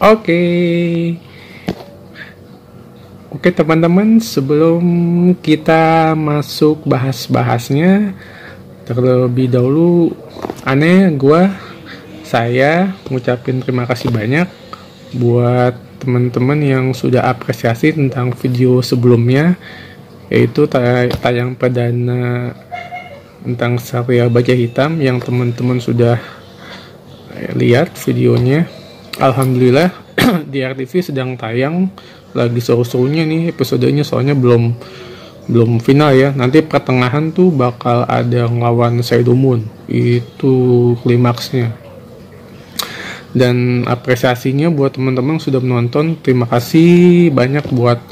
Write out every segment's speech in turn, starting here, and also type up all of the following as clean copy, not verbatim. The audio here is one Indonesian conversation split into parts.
Oke. Oke teman-teman, sebelum kita masuk bahas-bahasnya, terlebih dahulu saya ngucapin terima kasih banyak buat teman-teman yang sudah apresiasi tentang video sebelumnya, yaitu tayang perdana tentang Satria Baja Hitam yang teman-teman sudah lihat videonya. Alhamdulillah di RTV sedang tayang, lagi seru-serunya nih episodenya, soalnya belum final ya. Nanti pertengahan tuh bakal ada ngelawan Sailor Moon, itu klimaksnya. Dan apresiasinya buat teman-teman sudah menonton, terima kasih banyak buat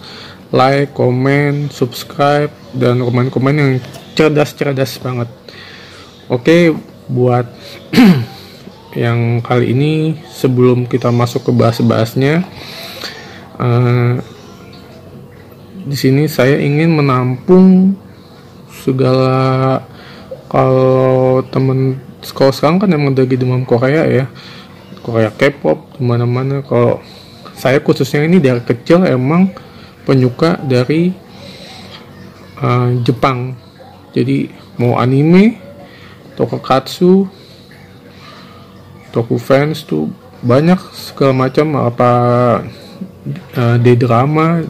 like, komen, subscribe, dan komen-komen yang cerdas-cerdas banget. Oke, buat yang kali ini sebelum kita masuk ke bahas-bahasnya, di sini saya ingin menampung segala, kalau sekarang kan emang lagi demam Korea ya, Korea K-pop dimana-mana. Kalau saya khususnya ini dari kecil emang penyuka dari Jepang, jadi mau anime, tokusatsu, fans tuh banyak segala macam, apa D-drama,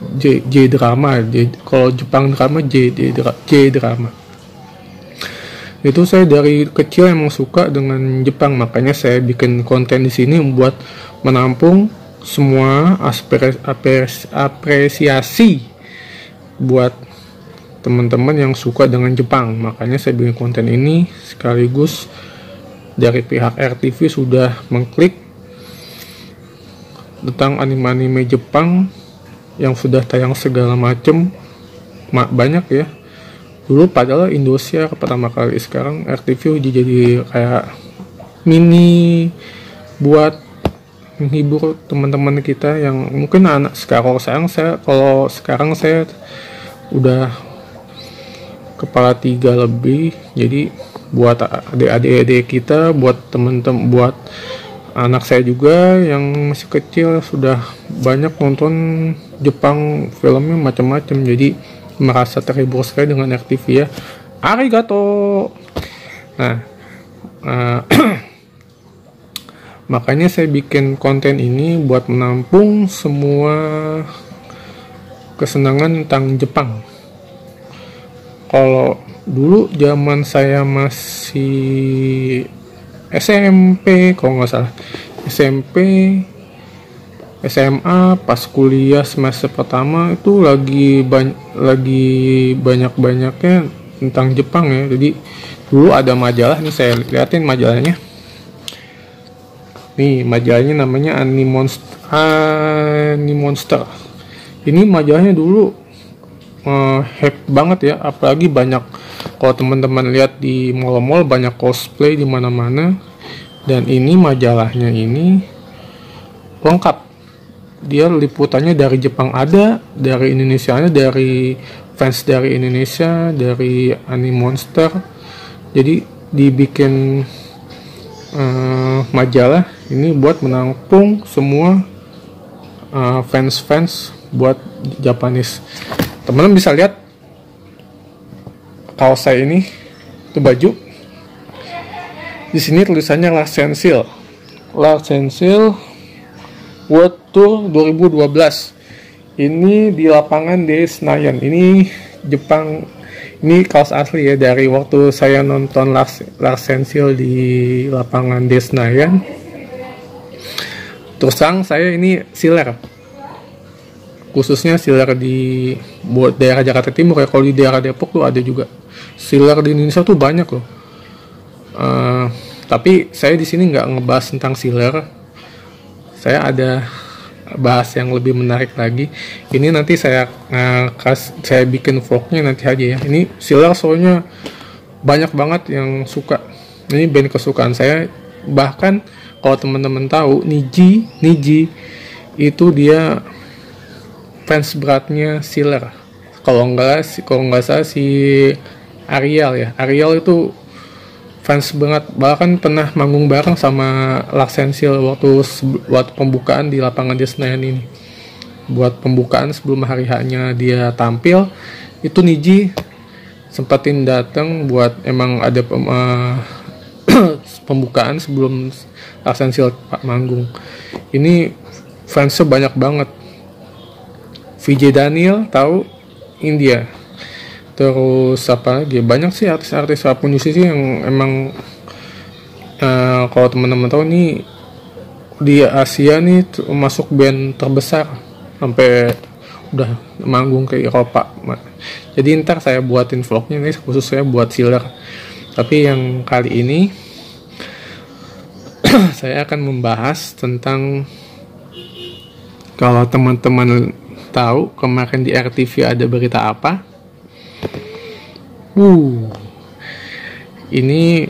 J-drama, kalau Jepang drama J-drama. Itu saya dari kecil emang suka dengan Jepang, makanya saya bikin konten di sini membuat menampung semua apresiasi buat teman-teman yang suka dengan Jepang. Makanya saya bikin konten ini, sekaligus dari pihak RTV sudah mengklik tentang anime-anime Jepang yang sudah tayang segala macem, banyak ya. Dulu padahal Indosiar pertama kali, sekarang RTV udah jadi kayak mini buat menghibur teman-teman kita yang mungkin anak sekarang. Kalau sekarang saya udah kepala 3 lebih, jadi buat adik-adik kita, buat teman-teman, buat anak saya juga yang masih kecil sudah banyak nonton Jepang, filmnya macam-macam, jadi merasa terhibur sekali dengan RTV ya. Arigato. Nah, makanya saya bikin konten ini buat menampung semua kesenangan tentang Jepang. Kalau dulu zaman saya masih SMP, kalau nggak salah SMP, SMA, pas kuliah semester pertama itu lagi banyak-banyaknya tentang Jepang ya. Jadi dulu ada majalah nih, saya liatin majalahnya. Nih majalahnya namanya Animonster. Ini majalahnya dulu hype banget ya, apalagi banyak, kalau teman-teman lihat di mall-mall banyak cosplay di mana-mana. Dan ini majalahnya ini lengkap, dia liputannya dari Jepang ada, dari Indonesia ada, dari fans dari Indonesia, dari Animonster. Jadi dibikin majalah ini buat menampung semua fans buat Japanese. Teman-teman bisa lihat kaos saya ini, itu baju. Di sini tulisannya Lars Sensil World Tour 2012. Ini di lapangan di Senayan. Ini Jepang. Ini kaos asli ya, dari waktu saya nonton Lars Sensil di lapangan di Senayan. Terus terang saya ini sealer, khususnya sealer di buat daerah Jakarta Timur ya. Kalau di daerah Depok tuh ada juga. Sealer di Indonesia tuh banyak loh. Tapi saya di sini nggak ngebahas tentang sealer. Saya ada bahas yang lebih menarik lagi. Ini nanti saya bikin vlognya nanti aja ya. Ini sealer soalnya banyak banget yang suka. Ini band kesukaan saya. Bahkan kalau teman-teman tahu, Niji itu dia fans beratnya Sealer. Kalau nggak salah si Ariel ya. Ariel itu fans banget, bahkan pernah manggung bareng sama Laksensil waktu pembukaan di lapangan di Senayan ini. Buat pembukaan sebelum hari haknya dia tampil, itu Niji sempatin datang buat emang ada pembukaan sebelum Laksensil Pak manggung. Ini fansnya banyak banget. VJ Daniel tahu, India. Terus apa lagi, banyak sih artis-artis apapun musisi yang emang kalau teman-teman tahu nih di Asia nih masuk band terbesar sampai udah manggung ke Eropa. Jadi ntar saya buatin vlognya nih khusus saya buat Sealer. Tapi yang kali ini saya akan membahas tentang, kalau teman-teman tahu kemarin di RTV ada berita apa? Ini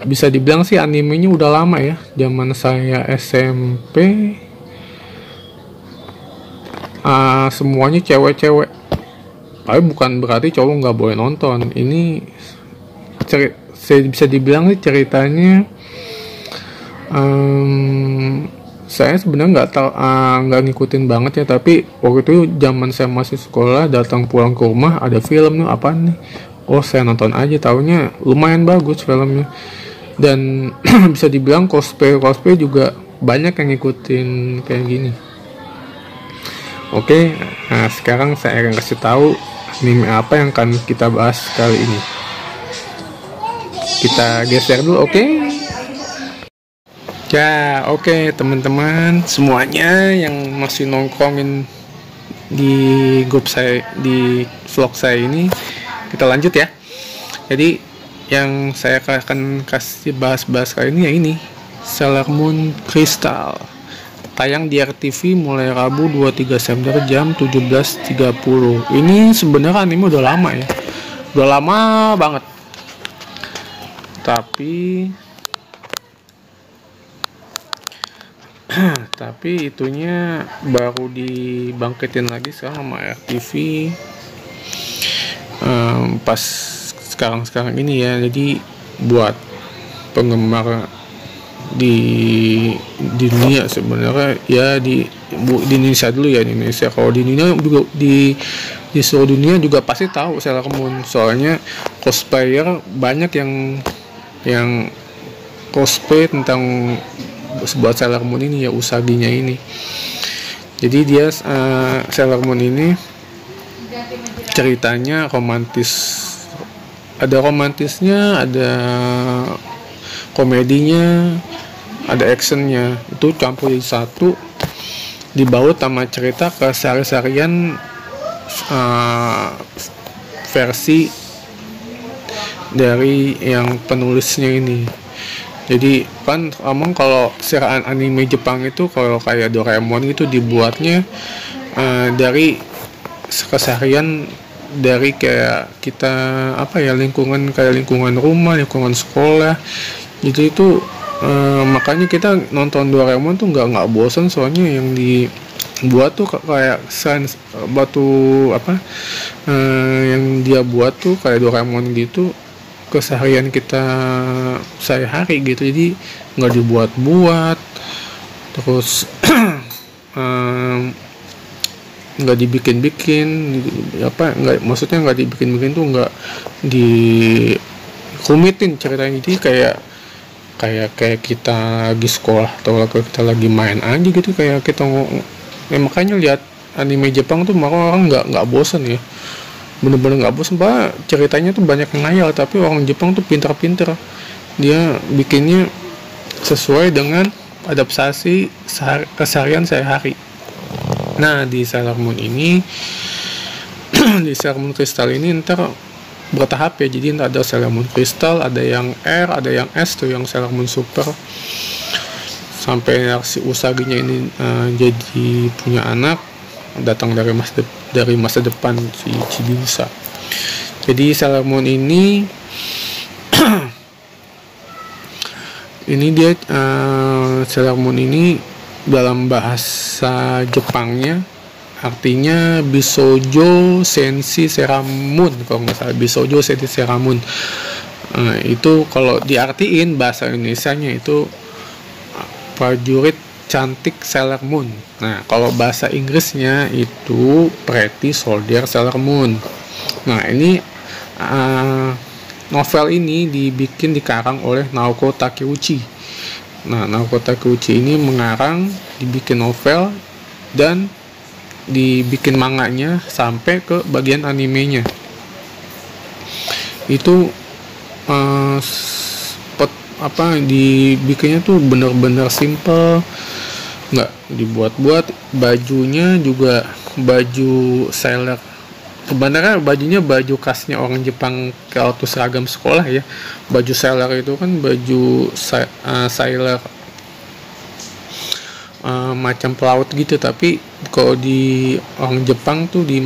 bisa dibilang sih animenya udah lama ya, zaman saya SMP. Semuanya cewek-cewek, tapi bukan berarti cowok nggak boleh nonton. Ini bisa dibilang sih ceritanya, saya sebenarnya nggak ngikutin banget ya, tapi waktu itu zaman saya masih sekolah, datang pulang ke rumah ada film nih, apaan nih, oh saya nonton aja, taunya lumayan bagus filmnya. Dan bisa dibilang cosplay juga banyak yang ngikutin kayak gini. Oke, nah sekarang saya akan kasih tahu anime apa yang akan kita bahas kali ini. Kita geser dulu, oke? Ya, oke teman-teman semuanya yang masih nongkrongin di grup saya, di vlog saya ini, kita lanjut ya. Jadi yang saya akan kasih bahas kali ini ya ini, Sailor Moon Crystal. Tayang di RTV mulai Rabu 23 September jam 17.30. Ini sebenarnya anime udah lama ya. Udah lama banget. Tapi itunya baru dibangkitin lagi sekarang sama RTV pas sekarang ini ya. Jadi buat penggemar di dunia sebenarnya ya, di Indonesia dulu ya, di Indonesia. Kalau di dunia juga di seluruh dunia juga pasti tahu Sailor Moon, soalnya cosplayer banyak yang cosplay tentang buat Sailor Moon ini ya, Usaginya ini. Jadi dia Sailor Moon ini ceritanya romantis, ada romantisnya, ada komedinya, ada actionnya, itu campur di satu, dibaut sama cerita keseharian versi dari yang penulisnya ini. Jadi kan emang kalau serial anime Jepang itu kalau kayak Doraemon itu dibuatnya dari keseharian, dari kayak kita apa ya, lingkungan kayak lingkungan rumah, lingkungan sekolah itu makanya kita nonton Doraemon tuh nggak bosan, soalnya yang dibuat tuh kayak yang dia buat tuh kayak Doraemon gitu, keseharian kita sehari-hari gitu. Jadi nggak dibuat-buat, terus nggak dibikin-bikin maksudnya nggak dibikin-bikin tuh, nggak dirumitin ceritanya. Jadi kayak kita lagi sekolah atau kita lagi main aja gitu, kayak kita makanya lihat anime Jepang tuh orang nggak bosan ya, bener-bener nggak bosan. Ceritanya tuh banyak yang ngayal, tapi orang Jepang tuh pinter-pinter, dia bikinnya sesuai dengan adaptasi keseharian sehari-hari. Nah di Sailor Moon ini di Sailor Moon Crystal ini ntar bertahap ya. Jadi ada Sailor Moon Crystal, ada yang R, ada yang S tuh yang Sailor Moon Super, sampai si Usaginya ini jadi punya anak, datang dari masa depan si Chibiusa. Jadi Sailor Moon ini dia Sailor Moon ini dalam bahasa Jepangnya artinya Bisoujo Senshi Seramun, kalau nggak salah, Bisoujo Senshi Seramun. Itu kalau diartiin bahasa Indonesianya itu prajurit cantik Sailor Moon. Nah, kalau bahasa Inggrisnya itu Pretty Soldier Sailor Moon. Nah, ini novel ini dikarang oleh Naoko Takeuchi. Nah, Naoko Takeuchi ini mengarang, dibikin novel, dan dibikin manganya sampai ke bagian animenya. Itu dibikinnya tuh bener-bener simple, nggak dibuat-buat. Bajunya juga baju sailor, sebenarnya bajunya baju khasnya orang Jepang kalau tuh seragam sekolah ya. Baju sailor itu kan baju sailor macam pelaut gitu, tapi kalau di orang Jepang tuh di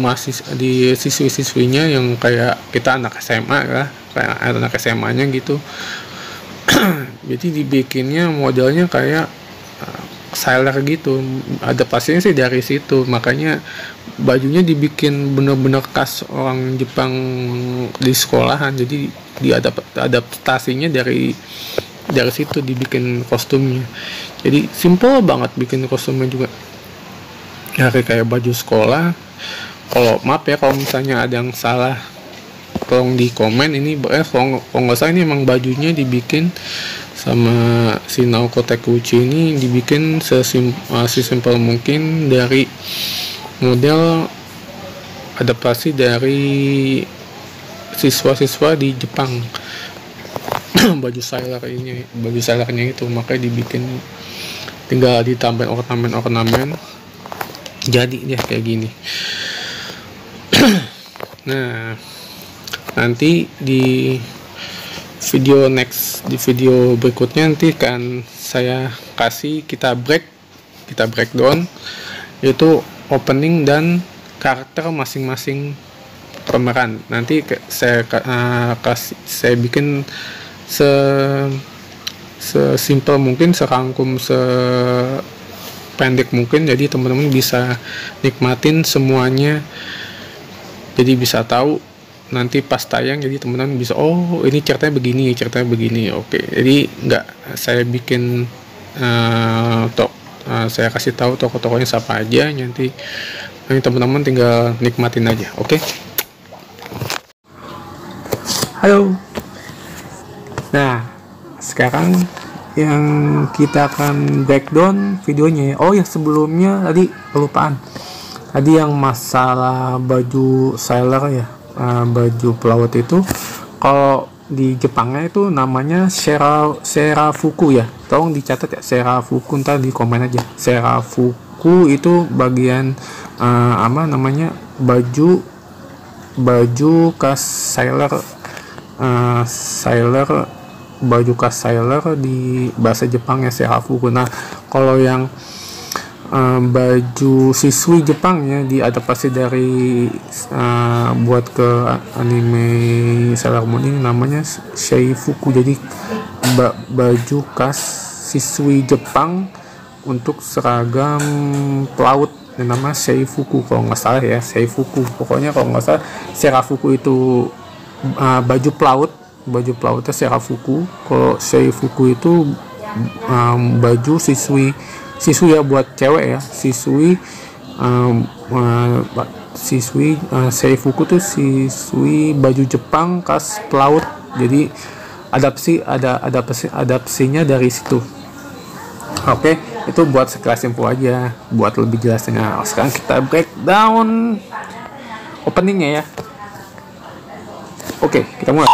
siswi-siswinya yang kayak kita anak SMA lah, kayak anak SMA-nya gitu. Jadi dibikinnya modelnya kayak sailor gitu. Adaptasinya sih dari situ, makanya bajunya dibikin bener-bener khas orang Jepang di sekolahan. Jadi adaptasinya dari situ dibikin kostumnya. Jadi simple banget bikin kostumnya juga. Kayak baju sekolah. Kalau maaf ya kalau misalnya ada yang salah, tolong di komen. Ini kalau nggak salah ini emang bajunya dibikin sama si Naoko Takeuchi ini, dibikin sesimpel mungkin dari model adaptasi dari siswa-siswa di Jepang. baju sailornya itu, makanya dibikin, tinggal ditambahin ornamen jadi dia kayak gini. Nah, nanti di video berikutnya nanti kan saya kasih kita breakdown yaitu opening dan karakter masing-masing pemeran. Nanti saya bikin sesimpel mungkin, serangkum, sependek mungkin, jadi teman-teman bisa nikmatin semuanya, jadi bisa tahu nanti pas tayang, jadi teman-teman bisa, oh ini ceritanya begini. Oke, jadi nggak saya bikin saya kasih tahu tokoh-tokohnya siapa aja, nanti teman-teman tinggal nikmatin aja. Oke. Halo. Nah, sekarang yang kita akan breakdown videonya. Oh ya, sebelumnya tadi kelupaan. Tadi yang masalah baju sailor ya, baju pelaut itu, kalau di Jepangnya itu namanya serafuku ya. Tolong dicatat ya, serafuku, ntar di komen aja. Serafuku itu bagian baju khas sailor, baju khas sailor di bahasa Jepang ya, serafuku. Nah, kalau yang baju siswi Jepang ya, diadaptasi dari buat ke anime Sailor Moon ini, namanya sheifuku. Jadi baju khas siswi Jepang untuk seragam pelaut, yang nama sheifuku kalau nggak salah ya, sheifuku. Pokoknya kalau nggak salah serafuku itu baju pelautnya serafuku. Kalau sheifuku itu baju siswi ya, buat cewek ya, siswi. Sheifuku tuh siswi baju Jepang khas pelaut. Jadi adaptasinya dari situ. Oke, itu buat sekelas info aja, buat lebih jelasnya. Sekarang kita breakdown openingnya ya. Oke, kita mulai.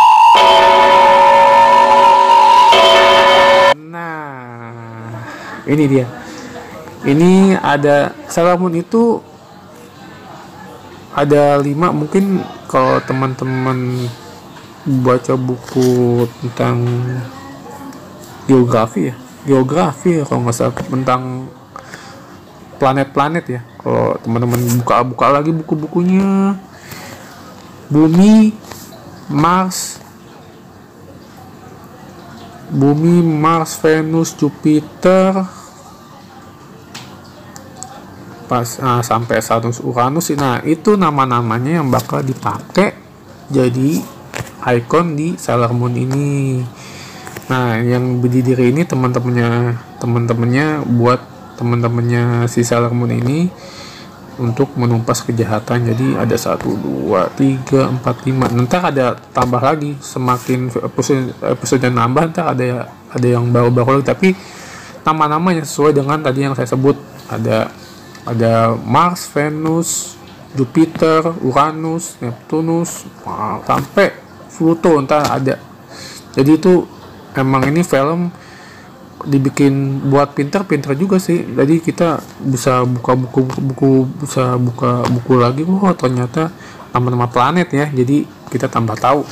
Nah, ini dia. Ini ada Sailor Moon itu ada 5. Mungkin kalau teman-teman baca buku tentang geografi ya kalau nggak salah, tentang planet-planet ya. Kalau teman-teman buka lagi buku-bukunya, Bumi, Mars, Venus, Jupiter, sampai Saturnus, Uranus. Nah, itu nama-namanya yang bakal dipakai jadi icon di Sailor Moon ini. Nah, yang berdiri ini teman-temannya buat teman-temannya si Sailor Moon ini untuk menumpas kejahatan. Jadi ada 1, 2, 3, 4, 5. Nanti ada tambah lagi, semakin episode nambah ntar ada yang baru-baru lagi, tapi nama-namanya sesuai dengan tadi yang saya sebut. Ada Mars, Venus, Jupiter, Uranus, Neptunus, sampai Pluto ntar ada. Jadi itu emang ini film dibikin buat pinter juga sih. Jadi kita bisa buka buku lagi. Oh, ternyata nama-nama planet ya. Jadi kita tambah tahu.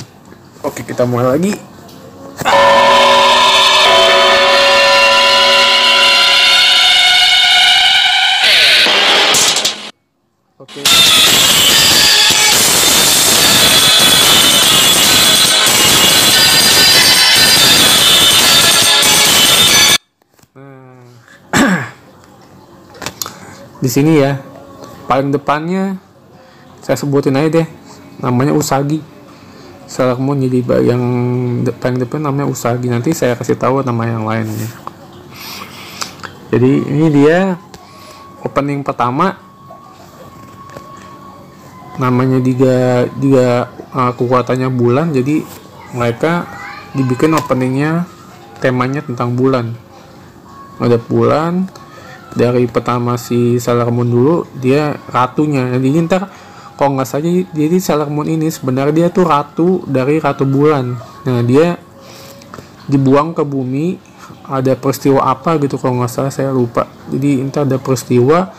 Oke, kita mulai lagi. Oke. Di sini ya, paling depannya saya sebutin aja deh, namanya Usagi. Sailor Moon jadi yang paling depan namanya Usagi. Nanti saya kasih tahu nama yang lainnya. Jadi ini dia opening pertama, namanya juga kekuatannya bulan. Jadi mereka dibikin openingnya temanya tentang bulan. Ada bulan. Dari pertama si Sailor Moon dulu, dia ratunya. Jadi ntar kalau nggak saja, jadi Sailor Moon ini sebenarnya dia tuh ratu dari ratu bulan. Nah, dia dibuang ke bumi. Ada peristiwa apa gitu kalau nggak salah, saya lupa. Jadi ntar ada peristiwa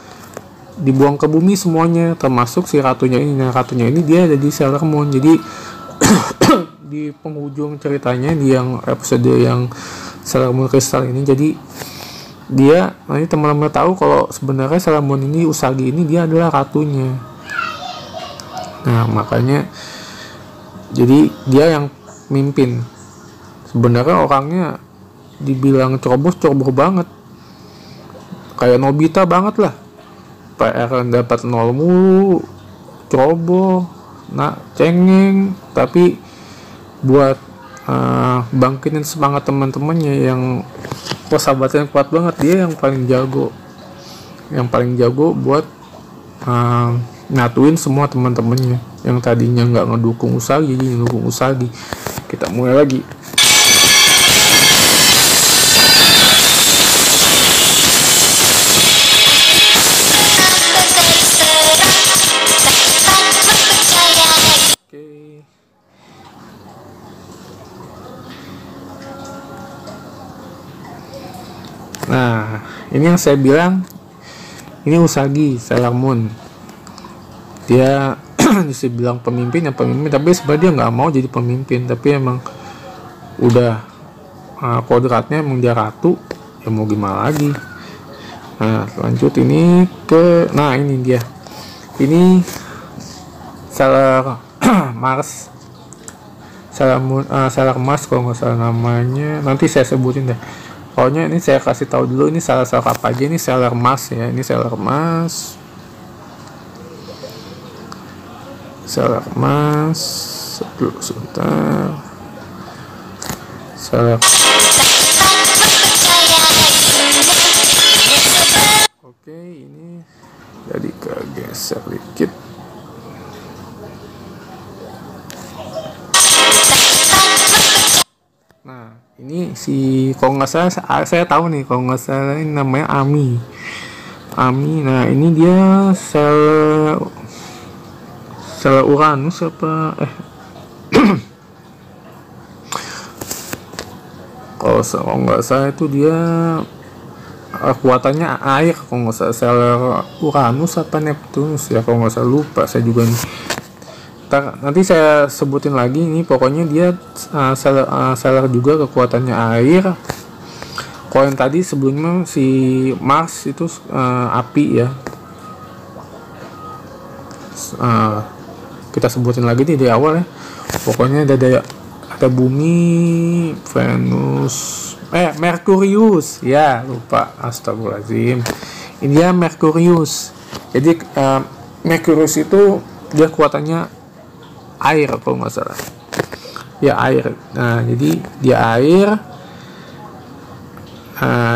dibuang ke bumi semuanya, termasuk si ratunya ini. Nah, ratunya ini dia jadi Sailor Moon. Jadi di penghujung ceritanya, di yang episode yang Sailor Moon Crystal ini, jadi dia nanti teman-teman tahu kalau sebenarnya Sailor Moon ini, Usagi ini, dia adalah ratunya. Nah, makanya jadi dia yang mimpin. Sebenarnya orangnya dibilang ceroboh banget, kayak Nobita banget lah. PR dapat 0 mulu, ceroboh, cengeng. Tapi buat bangkitin semangat teman-temannya yang persahabatan kuat banget, dia yang paling jago buat nyatuin semua teman-temannya yang tadinya nggak ngedukung Usagi jadi ngedukung Usagi. Kita mulai lagi. Nah, ini yang saya bilang, ini Usagi Sailor Moon. Dia bisa bilang pemimpin, tapi sebenarnya dia nggak mau jadi pemimpin, tapi emang udah kodratnya emang dia ratu, ya mau gimana lagi. Nah, lanjut ini ini dia. Ini Sailor Mars, Sailor Mars kalau nggak salah namanya. Nanti saya sebutin deh. Pokoknya ini saya kasih tahu dulu ini Sailor apa aja. Ini Sailor Mars ya, ini Sailor Mars. Sebentar. Sailor. Oke, ini jadi kegeser dikit. Nah, ini si kalau nggak salah saya tahu nih, kalau nggak salah ini namanya Ami. Nah, ini dia sel Uranus apa kalau nggak salah itu dia kekuatannya air, kalau nggak salah sel Uranus apa Neptunus ya, kalau nggak salah, lupa saya juga nih. Nanti saya sebutin lagi. Ini pokoknya dia Sailor juga kekuatannya air. Kalau yang tadi sebelumnya si Mars itu api ya. Kita sebutin lagi di awal ya. Pokoknya ada bumi, Venus, Merkurius ya, lupa, astagfirullahaladzim. Ini dia Merkurius. Jadi Merkurius itu dia kekuatannya air kalau nggak salah. ya air. Nah jadi dia air.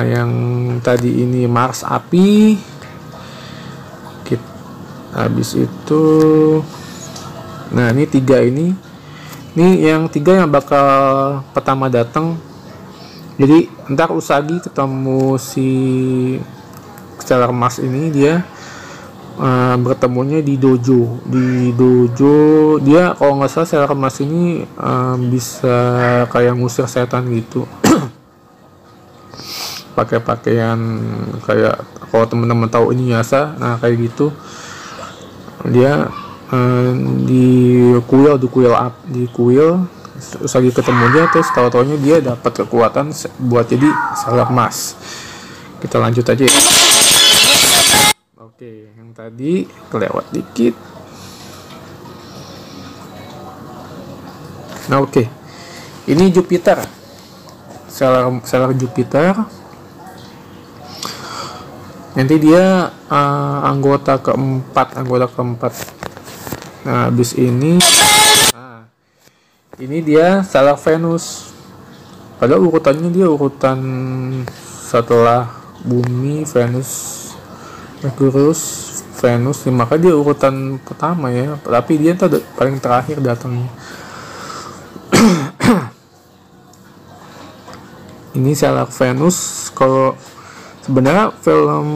Yang tadi ini Mars api. Habis itu, nah ini tiga ini yang tiga yang bakal pertama datang. Jadi ntar Usagi ketemu si Stellar Mars ini, dia bertemunya di dojo. Dia kalau nggak salah Stellar Mars ini bisa kayak ngusir setan gitu. Pakai pakaian kayak, kalau temen-temen tahu ini Yasa, nah kayak gitu. Dia di kuil Usagi ketemu dia, terus tahu-taunya dia dapat kekuatan buat jadi Stellar Mars. Kita lanjut aja ya. Oke, yang tadi kelewat dikit. Nah oke, ini Jupiter, Stellar Jupiter. Nanti dia anggota keempat. Nah habis ini, ini dia Stellar Venus. Pada urutannya dia urutan setelah Bumi, Venus, Merkurius, Venus, maka dia urutan pertama ya. Tapi dia tuh paling terakhir datangnya. Ini Stellar Venus. Kalau sebenarnya film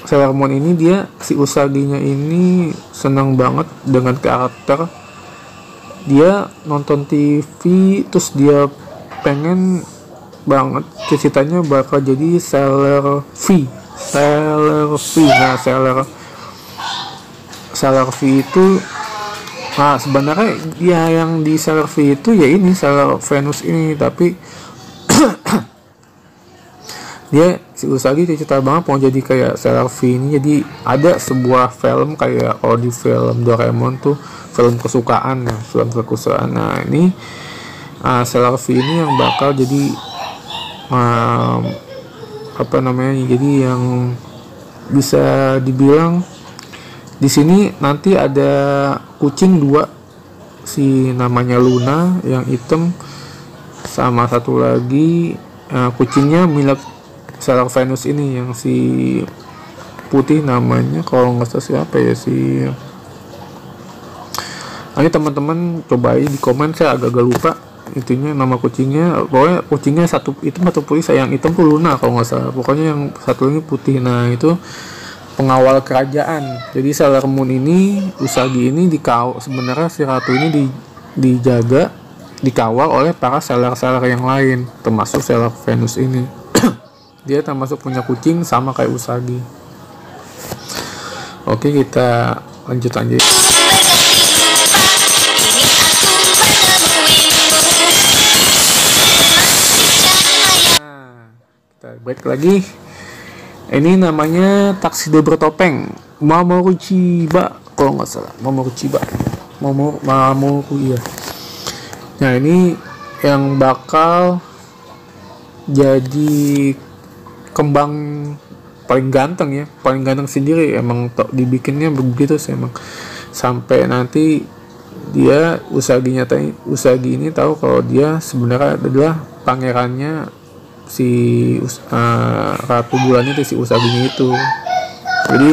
Sailor Moon ini, dia si Usaginya ini senang banget dengan karakter. Dia nonton TV terus dia pengen banget ceritanya bakal jadi Sailor V. Nah Sailor V itu, nah sebenarnya dia yang di Sailor V itu ya ini Sailor Venus ini, tapi dia si Usagi cerita banget mau jadi kayak Sailor V ini. Jadi ada sebuah film kayak, kalau di film Doraemon tuh film kesukaan ya, nah ini Sailor V ini yang bakal jadi jadi yang bisa dibilang di sini nanti ada kucing dua, si namanya Luna yang hitam, sama satu lagi kucingnya milik Stellar Venus ini yang si putih, namanya kalau nggak salah siapa ya si. Ini teman-teman coba di komen, saya agak lupa itunya nama kucingnya. Pokoknya kucingnya satu hitam atau putih, yang hitam tuh Luna kalau nggak salah. Pokoknya yang satu ini putih. Nah itu pengawal kerajaan. Jadi Sailor Moon ini, Usagi ini sebenarnya si ratu ini dijaga, dikawal oleh para Sailor yang lain, termasuk Stellar Venus ini. Dia termasuk punya kucing sama kayak Usagi. Oke, kita lanjut aja. Nah, kita break lagi. Ini namanya Tuxedo bertopeng, Mamoru Chiba kalau nggak salah. Mamoru iya. Nah ini yang bakal jadi kembang paling ganteng sendiri, emang dibikinnya begitu sih emang. Sampai nanti dia Usagi ini tahu kalau dia sebenarnya adalah pangerannya si Ratu Bulan itu, si Usaginya itu. Jadi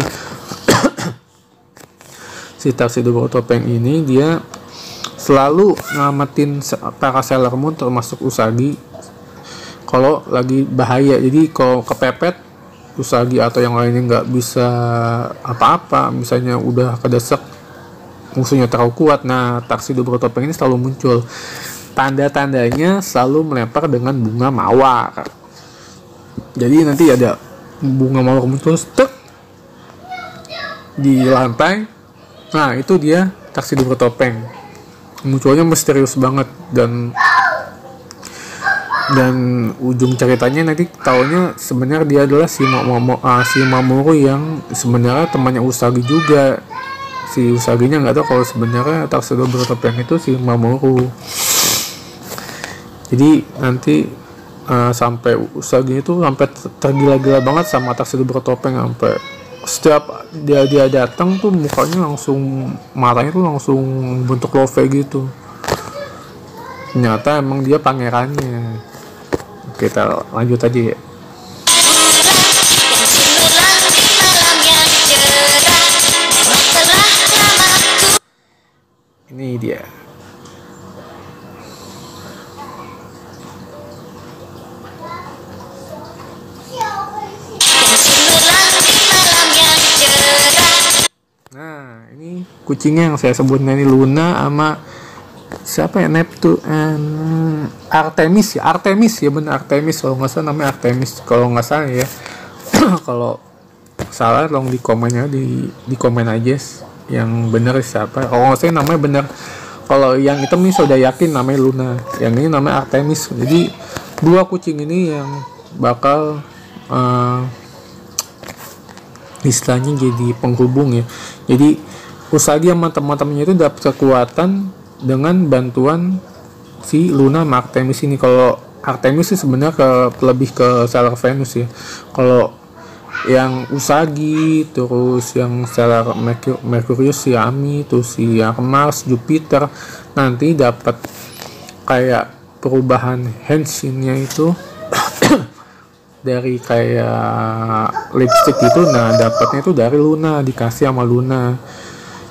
si Tuxedo bertopeng ini dia selalu ngamatin para Sailor Moon termasuk Usagi kalau lagi bahaya. Jadi kalau kepepet Usagi atau yang lainnya nggak bisa apa-apa, misalnya udah kedesak musuhnya terlalu kuat, nah Tuxedo bertopeng ini selalu muncul. Tanda-tandanya selalu melempar dengan bunga mawar. Jadi nanti ada bunga mawar muncul stek di lantai. Nah itu dia Tuxedo bertopeng. Munculnya misterius banget, dan ujung ceritanya nanti taunya sebenarnya dia adalah si Mamoru yang sebenarnya temannya Usagi juga. Si Usaginya nggak tahu kalau sebenarnya Tuxedo bertopeng itu si Mamoru. Jadi nanti sampai Usagi itu sampai tergila-gila banget sama Tuxedo bertopeng, sampai setiap dia datang tuh mukanya langsung, matanya tuh langsung bentuk love gitu. ternyata emang dia pangerannya. Kita lanjut aja ya. Ini dia. Nah, ini kucingnya yang saya sebut ini Luna sama siapa ya, Artemis ya benar, Artemis kalau nggak salah namanya, Artemis kalau nggak salah ya. Kalau salah tolong di komennya, di komen aja yang benar siapa. Kalau nggak salah namanya benar, kalau yang hitam ini sudah yakin namanya Luna, yang ini namanya Artemis. Jadi dua kucing ini yang bakal istilahnya jadi penghubung ya. Jadi Usagi sama teman-temannya itu dapat kekuatan dengan bantuan si Luna sama Artemis ini. Kalau Artemis sih sebenarnya lebih ke Sailor Venus ya. Kalau yang Usagi, terus yang Sailor Mercurius, si Ami, terus si Mars, Jupiter, nanti dapat kayak perubahan henshinnya itu dari kayak lipstick itu. Nah, dapatnya itu dari Luna, dikasih sama Luna.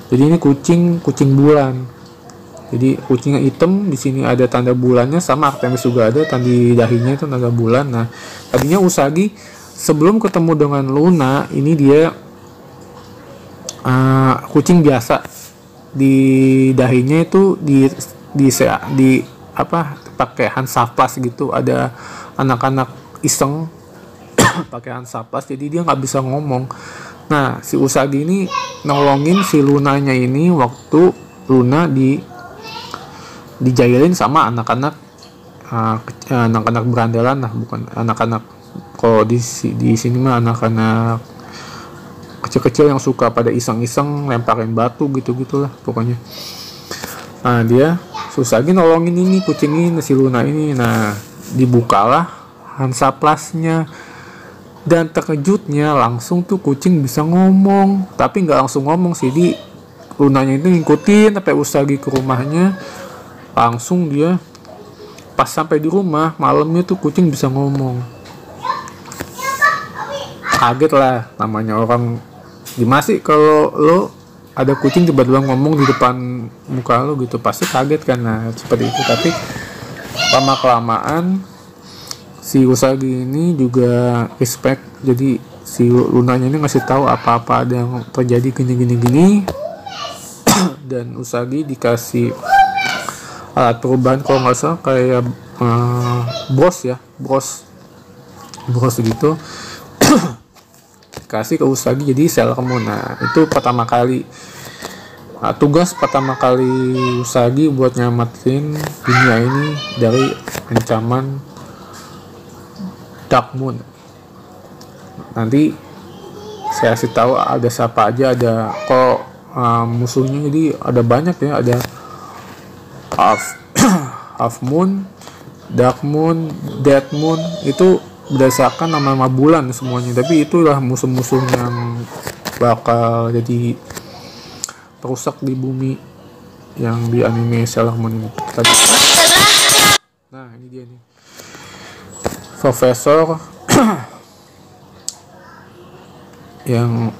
Jadi ini kucing bulan. Jadi kucingnya hitam, di sini ada tanda bulannya, sama Artemis juga ada tanda di dahinya itu tanda bulan. Nah, tadinya Usagi sebelum ketemu dengan Luna ini dia kucing biasa, di dahinya itu di apa pakai Hansaplast gitu. Ada anak-anak iseng pakai Hansaplast, jadi dia nggak bisa ngomong. Nah, si Usagi ini nolongin si Lunanya ini waktu Luna dijailin sama anak-anak berandalan lah, bukan anak-anak, kalau di sini mah anak-anak kecil-kecil yang suka pada iseng-iseng lemparin batu gitu-gitulah pokoknya. Nah, dia Usagi nolongin ini kucing ini, si Luna ini. Nah, dibukalah Hansaplastnya, dan terkejutnya langsung tuh kucing bisa ngomong. Tapi nggak langsung ngomong sih, di Lunanya itu ngikutin sampai Usagi ke rumahnya. Langsung dia pas sampai di rumah malamnya tuh kucing bisa ngomong. Kaget lah, namanya orang gimana sih kalau lo ada kucing tiba-tiba ngomong di depan muka lo gitu, pasti kaget kan. Nah, seperti itu. Tapi lama kelamaan si Usagi ini juga respect. Jadi si Lunanya ini ngasih tahu apa-apa ada yang terjadi gini. Dan Usagi dikasih alat perubahan kalau nggak salah kayak bros gitu. Dikasih ke Usagi jadi Sailor Moon. Nah, itu pertama kali tugas pertama kali Usagi buat nyamatin dunia ini dari ancaman Dark Moon. Nanti saya kasih tahu ada siapa aja, ada kok musuhnya. Jadi ada banyak ya, ada Half Moon, Dark Moon, Dead Moon, itu berdasarkan nama bulan semuanya. Tapi itulah musuh-musuh yang bakal jadi perusak di bumi yang di anime Sailor Moon ini tadi. Nah, ini dia nih, Profesor yang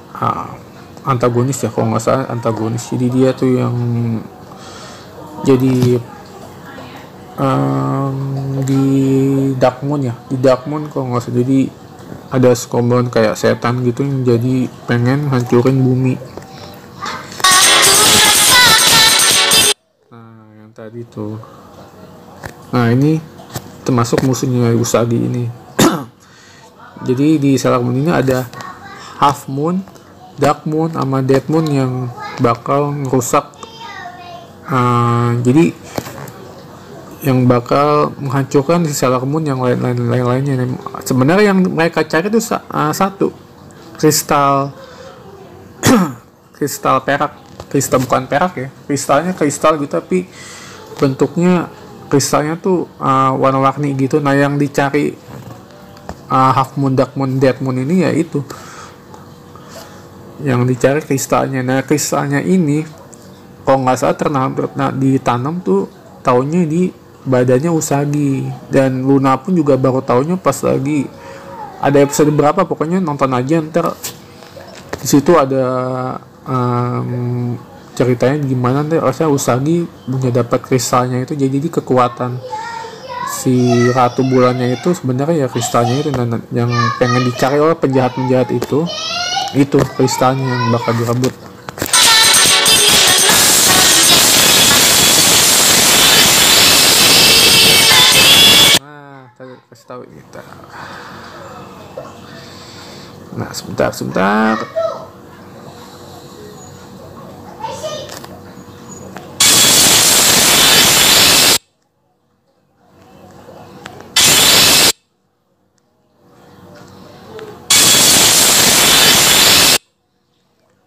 antagonis ya, kalau nggak salah antagonis. Jadi dia tuh yang jadi di Dark Moon ya, di Dark Moon kalau nggak salah. Jadi ada sekumpulan kayak setan gitu yang jadi pengen hancurin bumi. Nah, yang tadi tuh. Nah, ini termasuk musuhnya Usagi ini. Jadi di Sailor Moon ini ada Half Moon, Dark Moon, sama Dead Moon yang bakal ngerusak. Jadi yang bakal menghancurkan si Sailor Moon yang lainnya. Sebenarnya yang mereka cari itu satu kristal kristal perak, kristal bukan perak ya, kristalnya kristal gitu tapi bentuknya kristalnya tuh warna-warni gitu. Nah, yang dicari Half Moon, Dark Moon, Dead Moon ini ya itu yang dicari kristalnya. Nah, kristalnya ini kalau nggak salah ditanam tuh tahunnya di badannya Usagi. Dan Luna pun juga baru taunya pas lagi ada episode berapa, pokoknya nonton aja ntar. Di situ ada ceritanya gimana nih, rasanya Usagi punya dapat kristalnya itu, jadi di kekuatan si Ratu Bulannya itu sebenarnya ya kristalnya itu, dan yang pengen dicari oleh penjahat-penjahat itu kristalnya yang bakal direbut. Nah, tadi kasih tahu kita. Nah, sebentar.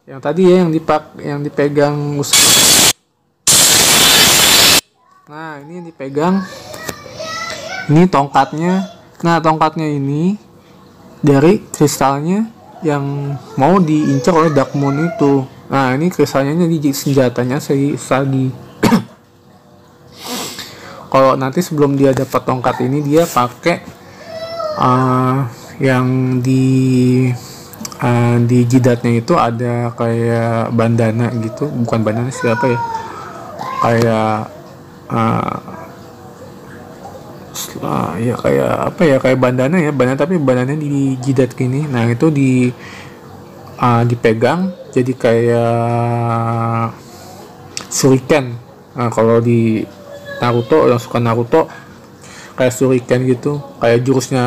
Yang tadi ya, yang dipegang nah ini yang dipegang, ini tongkatnya. Nah, tongkatnya ini dari kristalnya yang mau diincar oleh Dark Moon itu. Nah, ini kristalnya di senjatanya si Usagi. Kalau nanti sebelum dia dapat tongkat ini, dia pakai yang di jidatnya itu ada kayak bandana gitu, bukan bandana sih, apa ya, kayak ya kayak apa ya, kayak bandana tapi bandananya di jidat gini. Nah, itu dipegang jadi kayak shuriken. Nah, kalau di Naruto, yang suka Naruto, kayak shuriken gitu, kayak jurusnya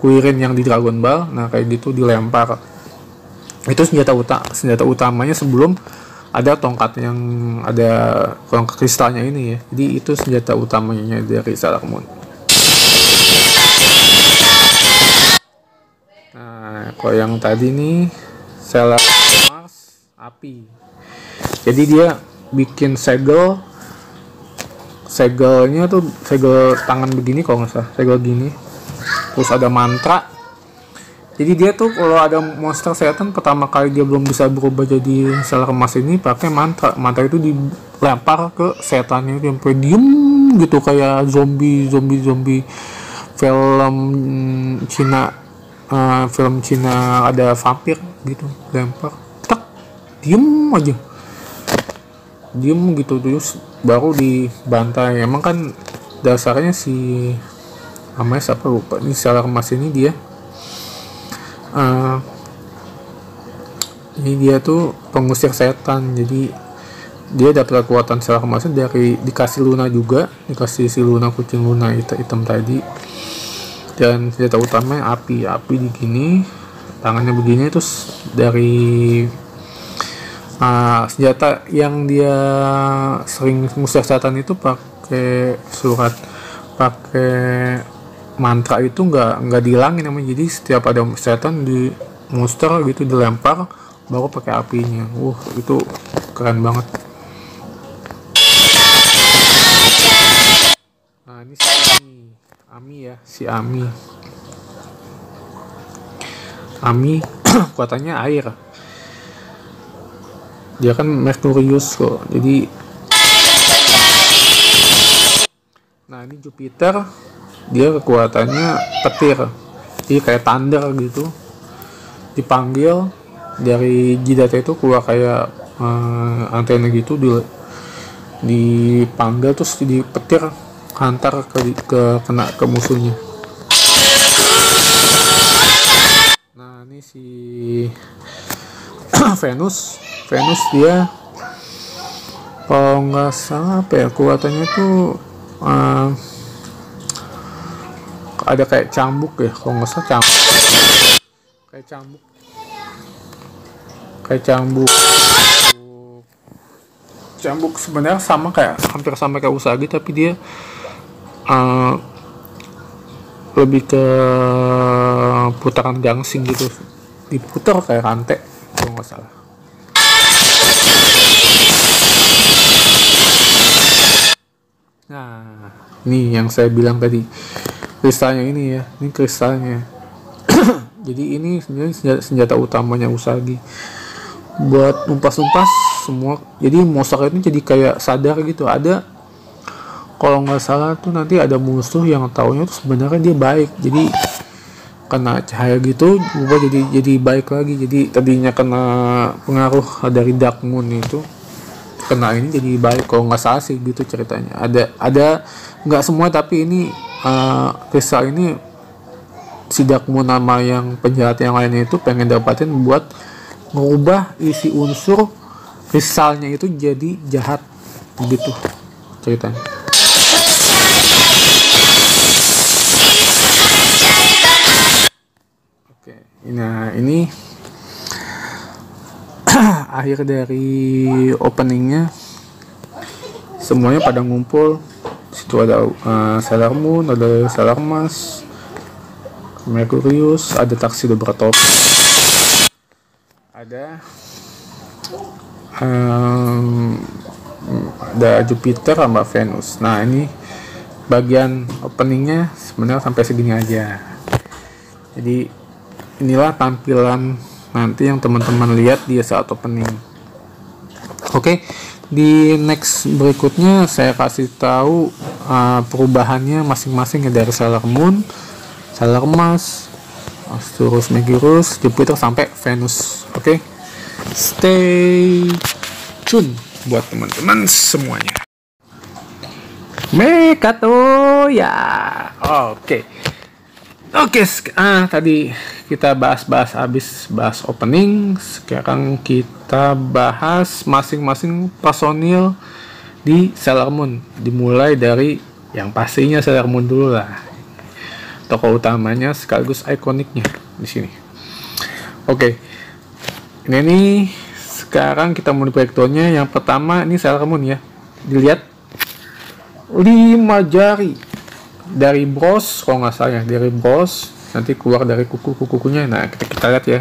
Kuririn yang di Dragon Ball. Nah, kayak gitu dilempar. Itu senjata utamanya sebelum ada tongkat yang ada tongkat kristalnya ini ya. Jadi itu senjata utamanya dari Sailor Moon. Nah, kalau yang tadi nih Sailor Mars api. Jadi dia bikin segelnya tuh segel tangan begini kalau nggak salah, segel gini. Terus ada mantra. Jadi dia tuh kalau ada monster setan, pertama kali dia belum bisa berubah jadi Sailor Mars ini pakai mantra. Mantra itu dilempar ke setannya itu sampai diem gitu, kayak zombie film Cina ada vampir gitu, lempar tak diem aja, diem gitu, terus baru dibantai. Emang kan dasarnya si namanya siapa lupa, ini Sailor Mars ini ini dia tuh pengusir setan. Jadi dia dapat kekuatan Sailor Mars dari dikasih Luna juga, dikasih si Luna, kucing Luna hitam tadi. Dan senjata utamanya api di gini, tangannya begini. Terus dari senjata yang dia sering ngusir setan itu pakai mantra itu nggak dihilangin namanya. Jadi setiap ada setan di monster gitu dilempar baru pakai apinya. Itu keren banget. Nah, ini si Ami kekuatannya air. Dia kan Mercurius kok. Jadi nah, ini Jupiter, dia kekuatannya petir, jadi kayak thunder gitu. Dipanggil dari jidatnya itu keluar kayak antena gitu, dipanggil terus dipetir hantar kena ke musuhnya. Nah, ini si Venus dia kalau nggak salah apa ya, kekuatannya tuh ada kayak cambuk ya, kalau nggak salah cambuk sebenarnya hampir sama kayak Usagi, tapi dia lebih ke putaran gangsing gitu, diputar kayak rantai kalau nggak salah. Nah, ini yang saya bilang tadi, kristalnya ini ya, ini kristalnya. Jadi ini sebenarnya senjata utamanya Usagi buat numpas semua. Jadi monster ini jadi kayak sadar gitu. Ada, kalau nggak salah tuh nanti ada musuh yang taunya tuh sebenarnya dia baik, jadi kena cahaya gitu berubah jadi baik lagi. Jadi tadinya kena pengaruh dari Dark Moon itu, kena ini jadi baik kalau nggak salah sih gitu ceritanya. Ada nggak semua, tapi ini Crystal ini si Dark Moon nama yang penjahat yang lainnya itu pengen dapatin buat mengubah isi unsur kristalnya itu jadi jahat gitu ceritanya. Oke, nah ini akhir dari openingnya, semuanya pada ngumpul. Situ ada Sailor Moon, ada Sailor Mars, Mercurius, ada Tuxedo bertopi, ada Jupiter sama Venus. Nah ini bagian openingnya sebenarnya sampai segini aja. Jadi inilah tampilan nanti yang teman-teman lihat di saat opening. Oke, di next berikutnya saya kasih tahu perubahannya masing-masing ya, dari Sailor Moon, Sailor Mars, Arcturus, Megirus, Jupiter sampai Venus. Oke, stay tune buat teman-teman semuanya. Mekato ya. Oke, tadi kita bahas opening. Sekarang kita bahas masing-masing personil di Sailor Moon. Dimulai dari yang pastinya Sailor Moon dulu lah, tokoh utamanya sekaligus ikoniknya di sini. Oke, ini sekarang kita mulai breakdownnya. Yang pertama ini Sailor Moon ya, dilihat 5 jari dari bros, kalau nggak salah ya, dari bros nanti keluar dari kukunya. Nah kita lihat ya.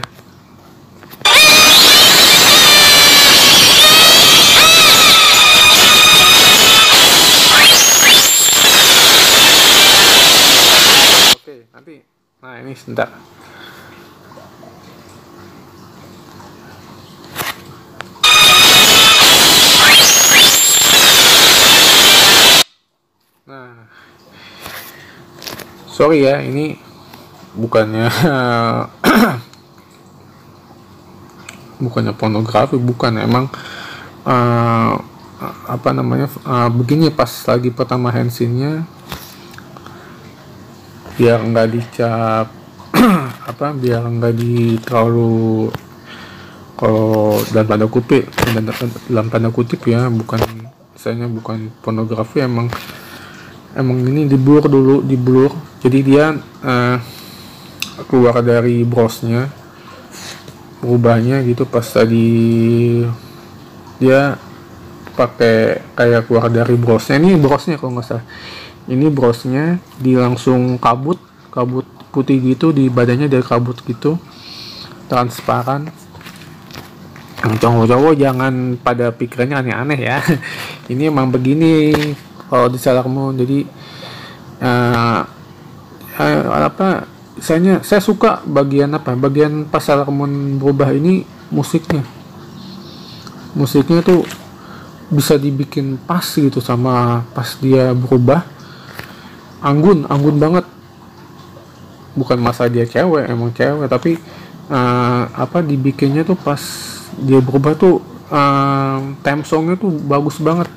Oke, nanti nah ini sebentar. Nah, sorry ya, ini bukannya bukannya pornografi, bukan, emang begini pas lagi pertama handsinnya biar nggak dicap biar nggak terlalu, kalau dalam tanda kutip ya, bukan pornografi, emang ini di blur, jadi dia keluar dari brosnya, berubahnya gitu pas tadi dia pakai kayak keluar dari brosnya. Ini brosnya kalau nggak salah, ini brosnya di langsung kabut putih gitu, di badannya dari kabut gitu, transparan. Yang cowok-cowok jangan pada pikirannya aneh-aneh ya. Ini emang begini kalau di Sailor Moon. Jadi saya suka bagian pas Sailor Moon berubah ini, musiknya tuh bisa dibikin pas gitu sama pas dia berubah, anggun banget. Bukan masa dia cewek, emang cewek, tapi dibikinnya tuh pas dia berubah tuh theme songnya tuh bagus banget.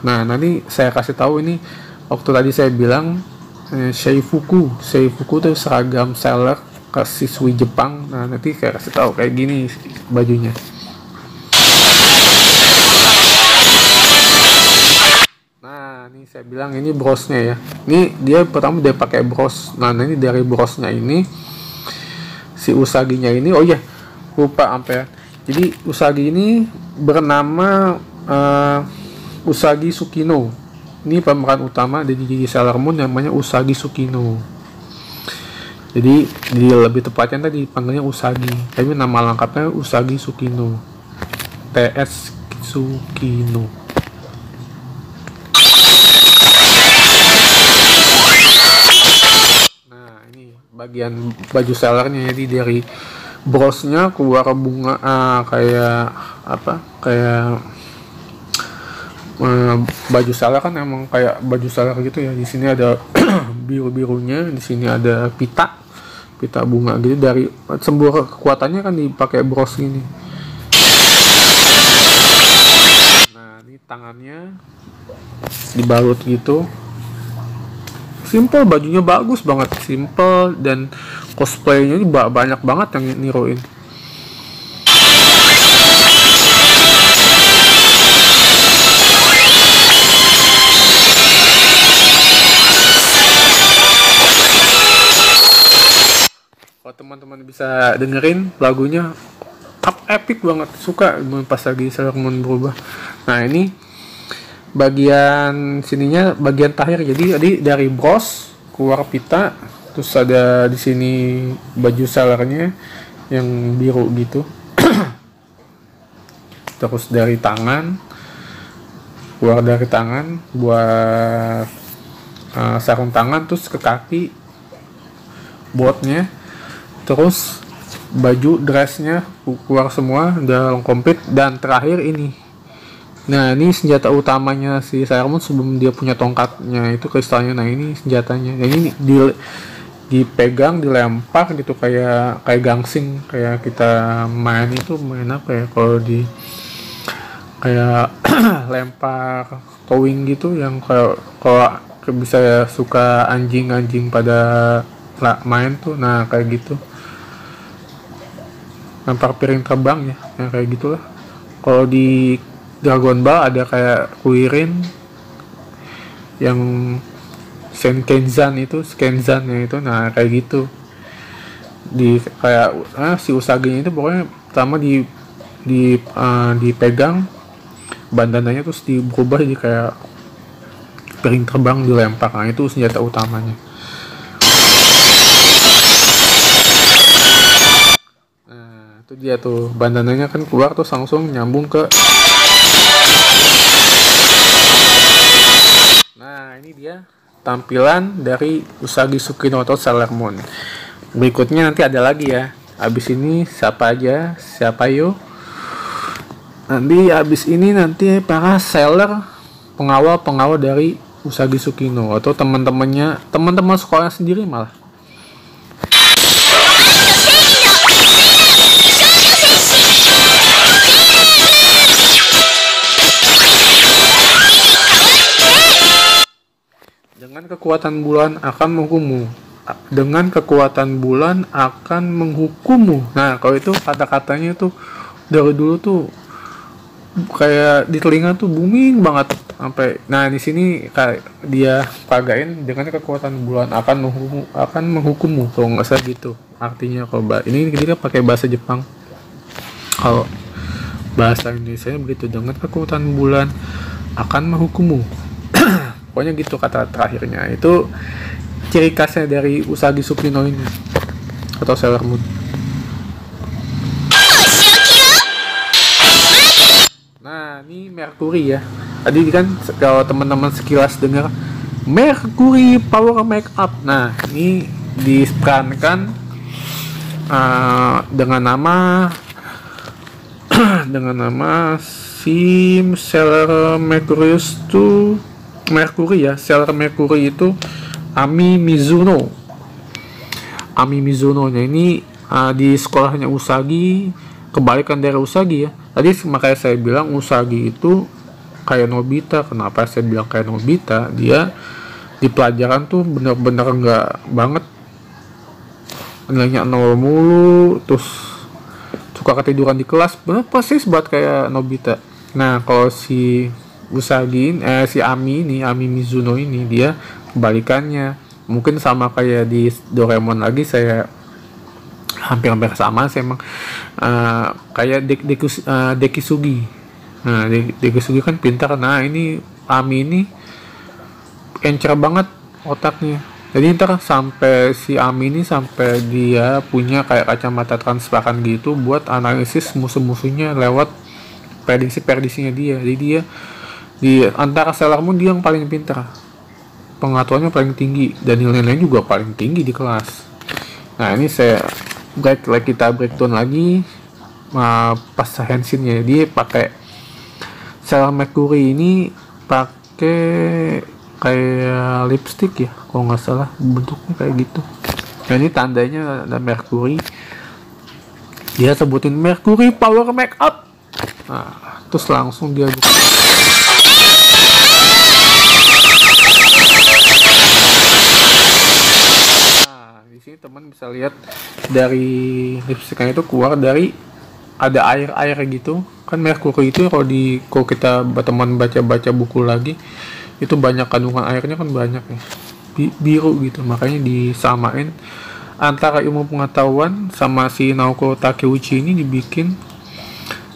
Nah nanti saya kasih tahu ini, waktu tadi saya bilang Seifuku tuh seragam Sailor ke siswi Jepang. Nah nanti saya kasih tahu kayak gini bajunya. Nah ini saya bilang ini brosnya ya, ini dia pertama dia pakai bros. Nah ini dari brosnya ini si Usaginya ini, oh iya lupa sampai. Jadi Usagi ini bernama Usagi Tsukino. Ini pemeran utama dari Sailor Moon, namanya Usagi Tsukino. Jadi dia lebih tepatnya tadi panggilnya Usagi, tapi nama lengkapnya Usagi Tsukino, TS Tsukino. Nah ini bagian baju Sailornya, jadi dari brosnya keluar bunga kayak eh, baju Sailor kan emang kayak baju Sailor gitu ya. Di sini ada biru-birunya, di sini ada pita bunga gitu. Dari sembur kekuatannya kan dipakai bros gini. Nah, ini tangannya dibalut gitu. Simple, bajunya bagus banget, simple, dan cosplaynya ini banyak banget yang niruin. Kalau teman-teman bisa dengerin lagunya, epic banget, suka pas lagi Sailor Moon berubah. Nah, ini bagian sininya bagian terakhir. Jadi tadi dari bros keluar pita, terus ada di sini baju Sailornya yang biru gitu. Terus dari tangan, keluar dari tangan buat sarung tangan, terus ke kaki botnya, terus baju dressnya keluar semua, udah komplit. Dan terakhir ini, nah ini senjata utamanya si Sailor Moon sebelum dia punya tongkatnya itu kristalnya. Nah, ini senjatanya. Nah, ini dipegang, dilempar gitu, kayak gangsing, kayak kita main apa ya, kalau di kayak lempar towing gitu, yang kalau bisa suka anjing pada main tuh. Nah, kayak gitu, lempar piring terbang ya, yang kayak gitulah. Kalau di Dragon Ball ada kayak Kuririn yang Kenzan ya itu. Nah, kayak gitu. Di kayak si Usagi itu pokoknya pertama dipegang bandananya, terus berubah jadi kayak piring terbang, dilempar. Nah, itu senjata utamanya. Nah, itu dia tuh, bandananya kan keluar terus langsung nyambung ke. Nah, ini dia tampilan dari Usagi Tsukino atau Sailor Moon. Berikutnya nanti ada lagi ya. Abis ini siapa yo. Nanti abis ini nanti para Sailor pengawal dari Usagi Tsukino atau teman-teman sekolahnya sendiri malah. Dengan kekuatan bulan akan menghukummu. Nah, kalau itu kata-katanya tuh dari dulu tuh kayak di telinga tuh booming banget sampai. Nah, di sini kayak dia pagain dengan kekuatan bulan akan menghukummu. Kalau nggak salah gitu artinya. Kalau ini kita pakai bahasa Jepang, kalau bahasa Indonesia begitu, dengan kekuatan bulan akan menghukummu. Pokoknya gitu kata terakhirnya. Itu ciri khasnya dari Usagi Tsukino ini atau Sailor Moon. Nah, ini Mercury ya. Tadi kan kalau teman-teman sekilas dengar Mercury Power Makeup. Nah, ini diperankan dengan nama si Sailor Mercurius tuh Mercury ya. Sailor Mercury itu Ami Mizuno nya ini di sekolahnya Usagi, kebalikan dari Usagi ya. Tadi makanya saya bilang Usagi itu kayak Nobita. Kenapa saya bilang kayak Nobita? Dia di pelajaran tuh bener-bener nggak banget, nilainya 0 mulu, terus suka ketiduran di kelas, bener persis buat kayak Nobita. Nah, kalau si Usagi si Ami Mizuno ini dia kebalikannya. Mungkin sama kayak di Doraemon lagi, saya hampir sama sih emang. Kayak Dekisugi. Nah, Dekisugi kan pintar. Nah, ini Ami ini encer banget otaknya. Jadi ntar sampai si Ami ini sampai dia punya kayak kacamata transparan gitu buat analisis musuh-musuhnya lewat prediksinya dia. Jadi dia di antara Sailor Moon dia yang paling pintar, pengetahuannya paling tinggi, dan nilai-nilainya juga paling tinggi di kelas. Nah, ini kita breakdown lagi pas Henshin ya. Dia pakai Sailor Mercury ini pakai kayak lipstick ya kalau nggak salah, bentuknya kayak gitu. Nah, ini tandanya ada Mercury, dia sebutin Mercury Power Makeup. Nah, terus langsung dia buka. Nah, di sini teman bisa lihat dari lipsticknya itu keluar dari ada air gitu kan. Mercury itu kalau kita teman baca buku lagi itu banyak kandungan airnya kan, banyak ya, biru gitu, makanya disamain antara ilmu pengetahuan sama si Naoko Takeuchi ini dibikin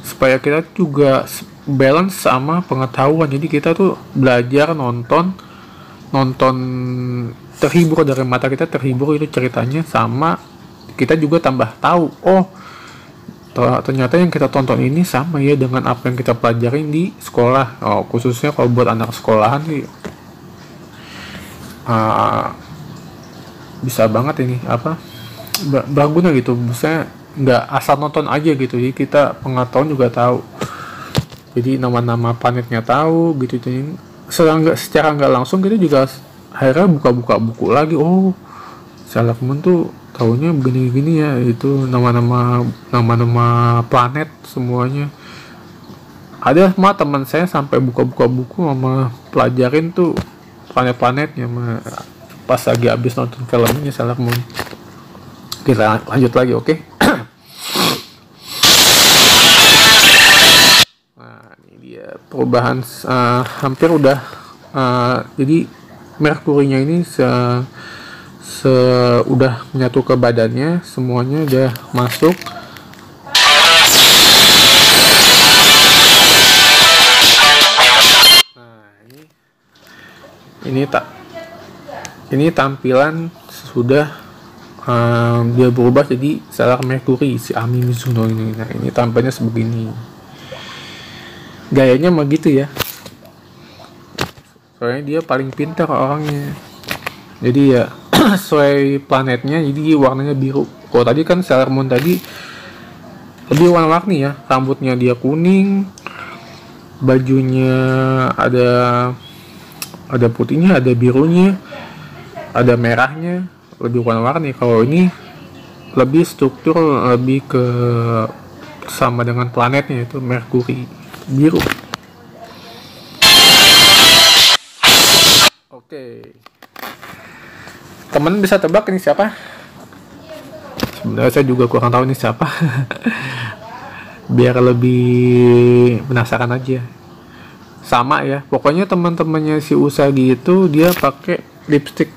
supaya kita juga balance sama pengetahuan. Jadi kita tuh belajar nonton terhibur, dari mata kita terhibur itu ceritanya, sama kita juga tambah tahu, oh ternyata yang kita tonton ini sama ya dengan apa yang kita pelajarin di sekolah. Oh, khususnya kalau buat anak sekolahan sih bisa banget ini berguna gitu. Misalnya nggak asal nonton aja gitu, jadi kita pengetahuan juga tahu, jadi nama-nama planetnya tahu gitu. Jadi secara nggak langsung kita juga akhirnya buka-buka buku lagi, oh Sailor Moon tuh tahunya begini-begini ya, itu nama-nama planet semuanya. Ada mah teman saya sampai buka-buka buku sama pelajarin tuh planet-planetnya pas lagi habis nonton filmnya Sailor Moon. Kita lanjut lagi, oke? Nah, ini dia perubahan hampir udah. Jadi Merkurinya ini udah menyatu ke badannya, semuanya udah masuk. Nah, ini tampilan sudah dia berubah jadi Sailor Mercury si Ami Mizuno ini. Nah, ini tampilnya sebegini, gayanya mah gitu ya, soalnya dia paling pintar orangnya. Jadi ya sesuai planetnya, jadi warnanya biru. Kalau tadi kan Sailor Moon tadi lebih warna-warni ya, rambutnya dia kuning, bajunya ada putihnya, ada birunya, ada merahnya, lebih warna-warni. Kalau ini lebih struktur, lebih ke sama dengan planetnya, itu Mercury biru. Oke. Temen bisa tebak ini siapa? Sebenarnya saya juga kurang tahu ini siapa. Biar lebih penasaran aja. Sama ya, pokoknya teman-temannya si Usagi itu dia pakai lipstick.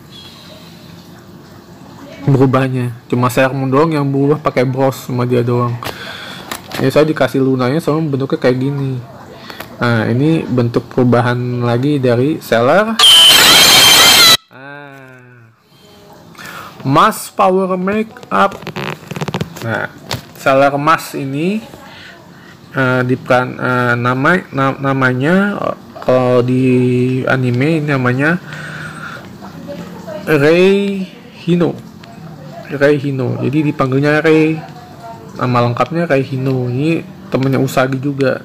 Berubahnya cuma Sailor Moon doang yang berubah pakai bros, sama dia doang. Ya saya dikasih lunanya sama bentuknya kayak gini. Nah, ini bentuk perubahan lagi dari Sailor Mask Power Makeup. Nah, Sailor Mask ini namanya kalau di anime ini namanya Rei Hino. Jadi dipanggilnya Rei. Nama lengkapnya Rei Hino. Ini temennya Usagi juga.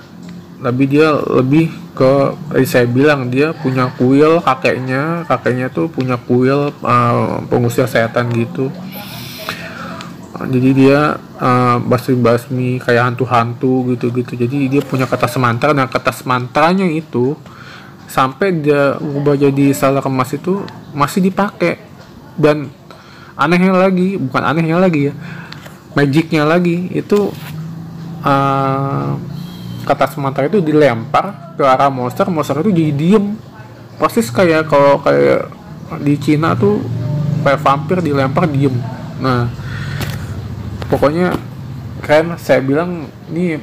Tapi dia lebih ke, saya bilang dia punya kuil, kakeknya tuh punya kuil pengusir setan gitu. Jadi dia basmi kayak hantu-hantu gitu. Jadi dia punya kata semantra. Nah, kata semantranya itu sampai dia berubah jadi Sailor Emas itu masih dipakai. Dan magicnya lagi itu kata semantra itu dilempar ke arah monster itu jadi diem, persis kayak kalau kayak di Cina tuh kayak vampir dilempar diem. Nah, pokoknya keren, saya bilang ini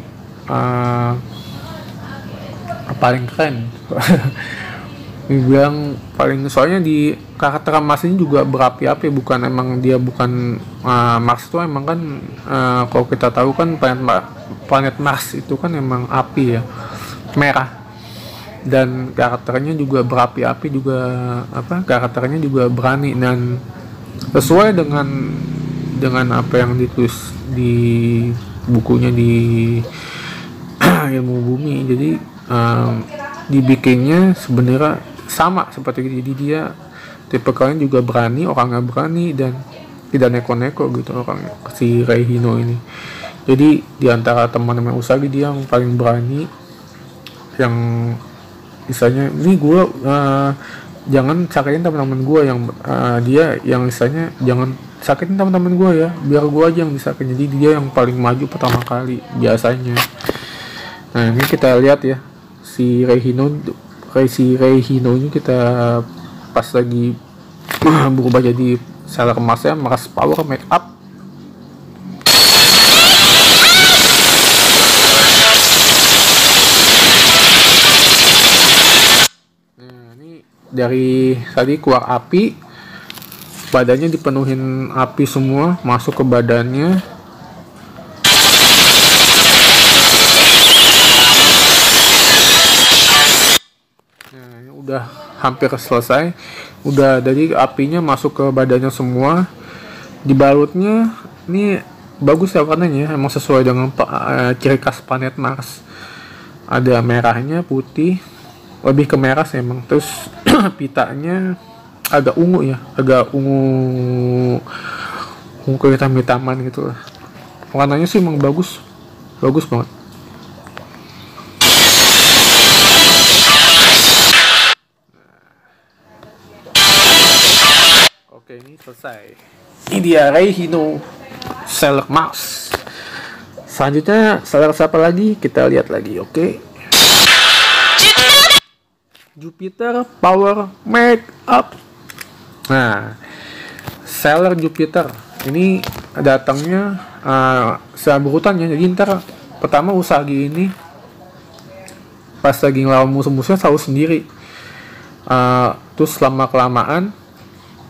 paling keren. Dibilang paling, soalnya di karakter Mars ini juga berapi-api, bukan Mars itu emang kan kalau kita tahu kan planet Mars itu kan emang api ya, merah, dan karakternya juga berapi-api juga, karakternya juga berani dan sesuai dengan apa yang ditulis di bukunya di ilmu bumi. Jadi dibikinnya sebenarnya sama seperti itu. Jadi dia tipe kalian juga berani, orangnya berani dan tidak neko-neko gitu orangnya, si Rei Hino ini. Jadi di antara teman-teman Usagi dia yang paling berani, yang misalnya ini gue jangan sakitin teman-teman gue, yang dia yang misalnya jangan sakitin teman-teman gue ya, biar gue aja yang disakitin. Jadi dia yang paling maju pertama kali biasanya. Nah ini kita lihat ya si Rei Hino ini kita pas lagi berubah jadi Sailor Mars ya, Mars Power Make Up. Nah ini dari tadi keluar api, badannya dipenuhin api semua masuk ke badannya. Nah ini udah hampir selesai, udah dari apinya masuk ke badannya semua. Dibalutnya ini bagus ya warnanya, emang sesuai dengan ciri khas planet Mars. Ada merahnya, putih, lebih ke merah sih emang. Terus pitanya agak ungu ya, agak ungu kehitam-hitaman gitu lah. Warnanya sih emang bagus banget. Oke, ini selesai. Ini dia Rei Hino Sailor Mars. Selanjutnya Sailor siapa lagi? Kita lihat lagi, oke. Jupiter Power Make Up. Nah, Sailor Jupiter ini datangnya berurutan ya. Jadi ntar pertama Usagi ini pas lagi ngelawan musuh-musuhnya selalu sendiri. Terus lama kelamaan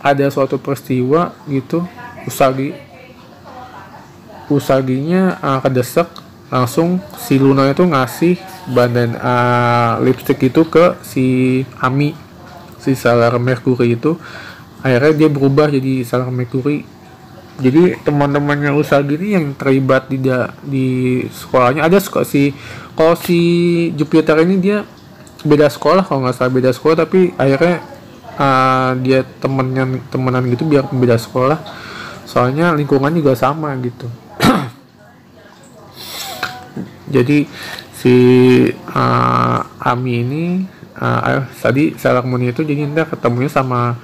ada suatu peristiwa gitu, Usaginya kedesak, langsung si Luna itu ngasih badan lipstick itu ke si Ami, si Sailor Mercury itu. Akhirnya dia berubah jadi Sailor Mercury. Jadi teman-temannya Usagi ini yang terlibat di sekolahnya ada kalau si Jupiter ini dia beda sekolah, kalau nggak salah beda sekolah, tapi akhirnya dia temenan gitu biar beda sekolah, soalnya lingkungan juga sama gitu. Jadi si Ami ini tadi Sailor Moon itu jadi ntar ketemunya sama,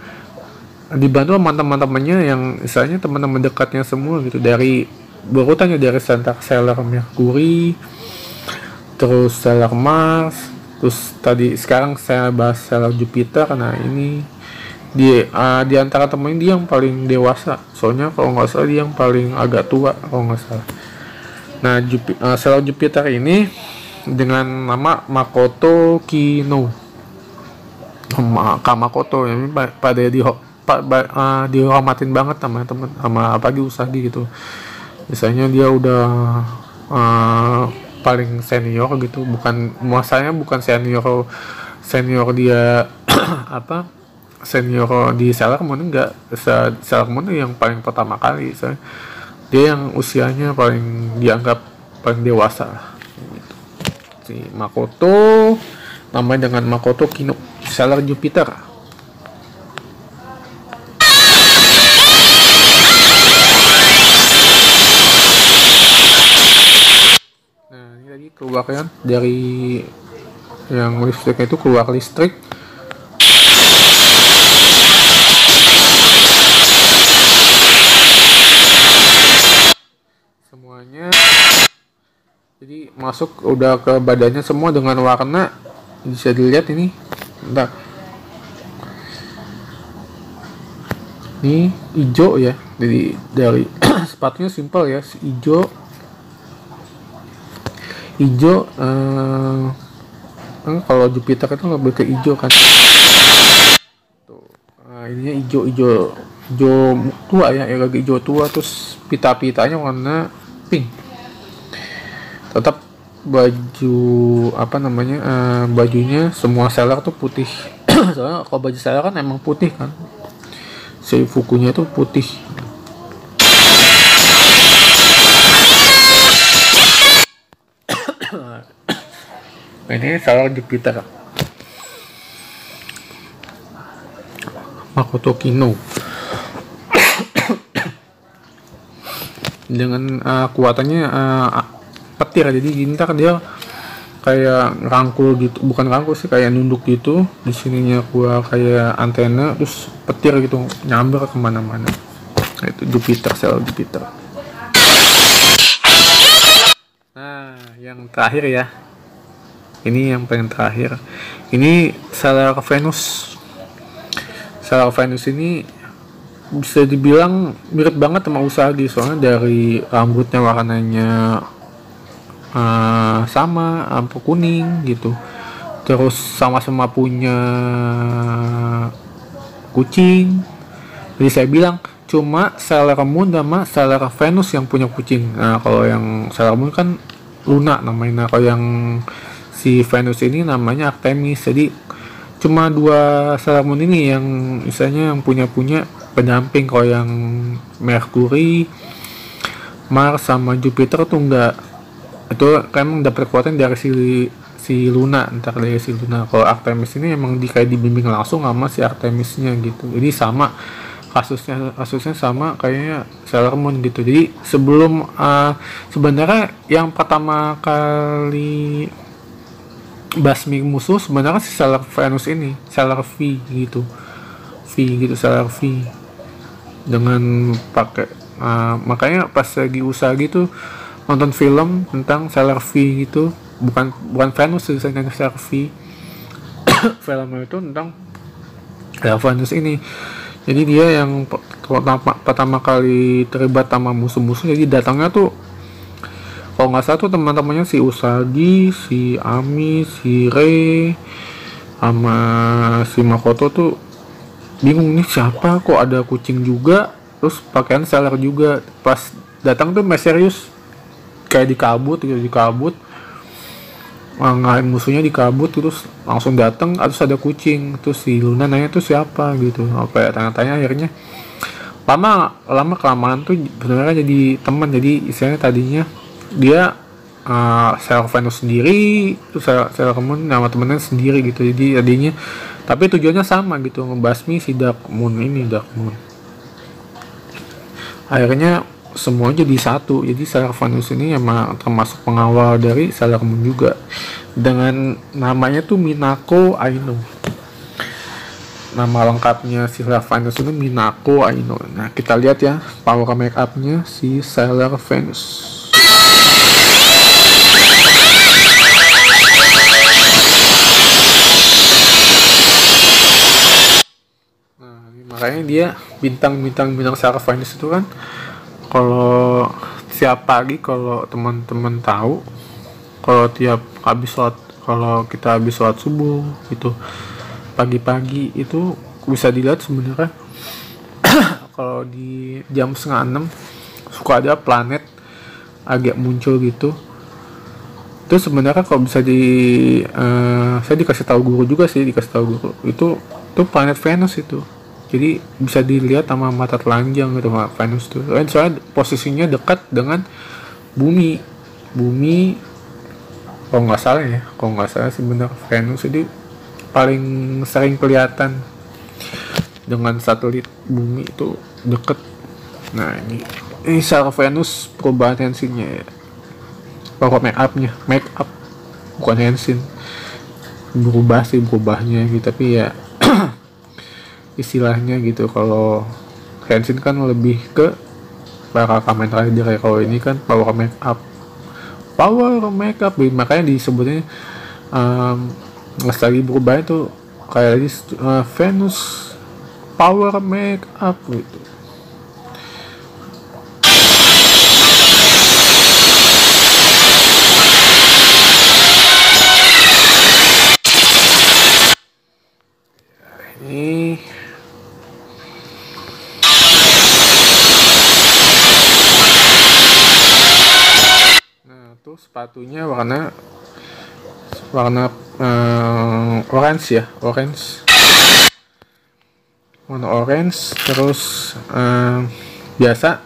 dibantu sama teman-temannya yang misalnya teman-teman dekatnya semua gitu, dari berurutannya dari Sailor Mercury, terus Sailor Mars, terus tadi sekarang saya bahas Sailor Jupiter. Nah ini di antara temen dia yang paling dewasa, soalnya kalau nggak salah dia yang paling agak tua kalau nggak salah. Nah Sailor Jupiter ini dengan nama Makoto Kino, Kamakoto ya, ini pada dihormatin banget sama temen, sama apalagi Usagi gitu. Misalnya dia udah paling senior gitu, bukan masanya bukan senior dia senior di Sailor Moon, enggak. Sailor Moon yang paling pertama kali, dia yang usianya paling dianggap paling dewasa gitu. Si Makoto namanya dengan Makoto Kino Sailor Jupiter. Keluar kan dari yang listriknya itu keluar listrik. Semuanya jadi masuk udah ke badannya semua dengan warna, bisa dilihat ini. Bentar. Ini hijau ya. Jadi dari sepatunya simple ya, hijau kalau Jupiter itu lebih ke hijau kan. Tuh, ininya hijau tua ya, lagi hijau tua, terus pita-pitanya warna pink. Tetap baju bajunya semua Sailor tuh putih. Soalnya kalau baju Sailor kan emang putih kan. Seifukunya itu putih. Ini Sailor Jupiter. Makoto Kino dengan kuatannya petir, jadi ntar dia kayak rangkul gitu, bukan rangkul sih, kayak nunduk gitu, di sininya gua kayak antena, terus petir gitu nyamber kemana-mana. Itu Jupiter, sel Jupiter. Nah yang terakhir ya, ini yang paling terakhir, ini Stellar Venus. Stellar Venus ini bisa dibilang mirip banget sama Usagi, soalnya dari rambutnya warnanya sama, lampu kuning gitu, terus sama-sama punya kucing. Jadi saya bilang cuma Sailor Moon sama Sailor Venus yang punya kucing. Nah kalau yang Sailor Moon kan Luna namanya, nah kalau yang si Venus ini namanya Artemis. Jadi cuma dua Sailor Moon ini yang misalnya yang punya pendamping. Kalau yang Mercury, Mars sama Jupiter tuh enggak, itu kan dapat kekuatan dari si Luna, entar dari si Luna. Kalau Artemis ini emang kayak dibimbing langsung sama si Artemisnya gitu, jadi sama kasusnya sama kayaknya Sailor Moon gitu. Jadi sebelum sebenarnya yang pertama kali basmi musuh sebenarnya si Sailor Venus ini, Sailor V gitu, Sailor V dengan pakai makanya pas lagi usaha gitu nonton film tentang Sailor V gitu, bukan Venus sih, Sailor V. Filmnya itu tentang Sailor Venus ini. Jadi dia yang pertama kali terlibat sama musuh-musuh. Jadi datangnya tuh kalau nggak salah tuh teman-temannya si Usagi, si Ami, si Rei, sama si Makoto tuh bingung nih siapa, kok ada kucing juga, terus pakaian Sailor juga. Pas datang tuh serius, kayak dikabut ngalahin musuhnya dikabut, terus langsung datang, terus ada kucing. Terus si Luna nanya tuh siapa gitu, apa ya, tanya-tanya. Akhirnya lama kelamaan tuh sebenarnya jadi teman. Jadi istilahnya tadinya dia Sailor Venus sendiri, terus Sailor Moon nama temennya sendiri gitu. Jadi tadinya tapi tujuannya sama gitu, ngebasmi si Dark Moon. Akhirnya semua jadi satu. Jadi Sailor Venus ini emang termasuk pengawal dari Sailor Moon juga, dengan namanya tuh Minako Aino. Nama lengkapnya si Sailor Venus ini Minako Aino. Nah kita lihat ya power make upnya si Sailor Venus. Nah makanya dia bintang Sailor Venus itu kan, kalau siap pagi, kalau teman-teman tahu, kalau kita habis sholat subuh gitu, pagi-pagi itu bisa dilihat sebenarnya. Kalau di jam 5:30 suka ada planet agak muncul gitu. Itu sebenarnya kalau bisa saya dikasih tahu guru juga sih, itu planet Venus itu. Jadi bisa dilihat sama mata telanjang gitu Venus tuh. Soalnya posisinya dekat dengan bumi. Kalau nggak salah sih benar, Venus jadi paling sering kelihatan dengan satelit bumi itu deket. Nah ini Sailor Venus perubahan tensinya ya. Power make up bukan hensin, berubahnya gitu. Tapi ya istilahnya gitu. Kalau Henshin kan lebih ke para Kamen Rider ya, kalau ini kan power make up, makanya disebutnya lagi berubah itu kayak di Venus power make up gitu. Ini sepatunya warna orange ya, warna orange. Terus biasa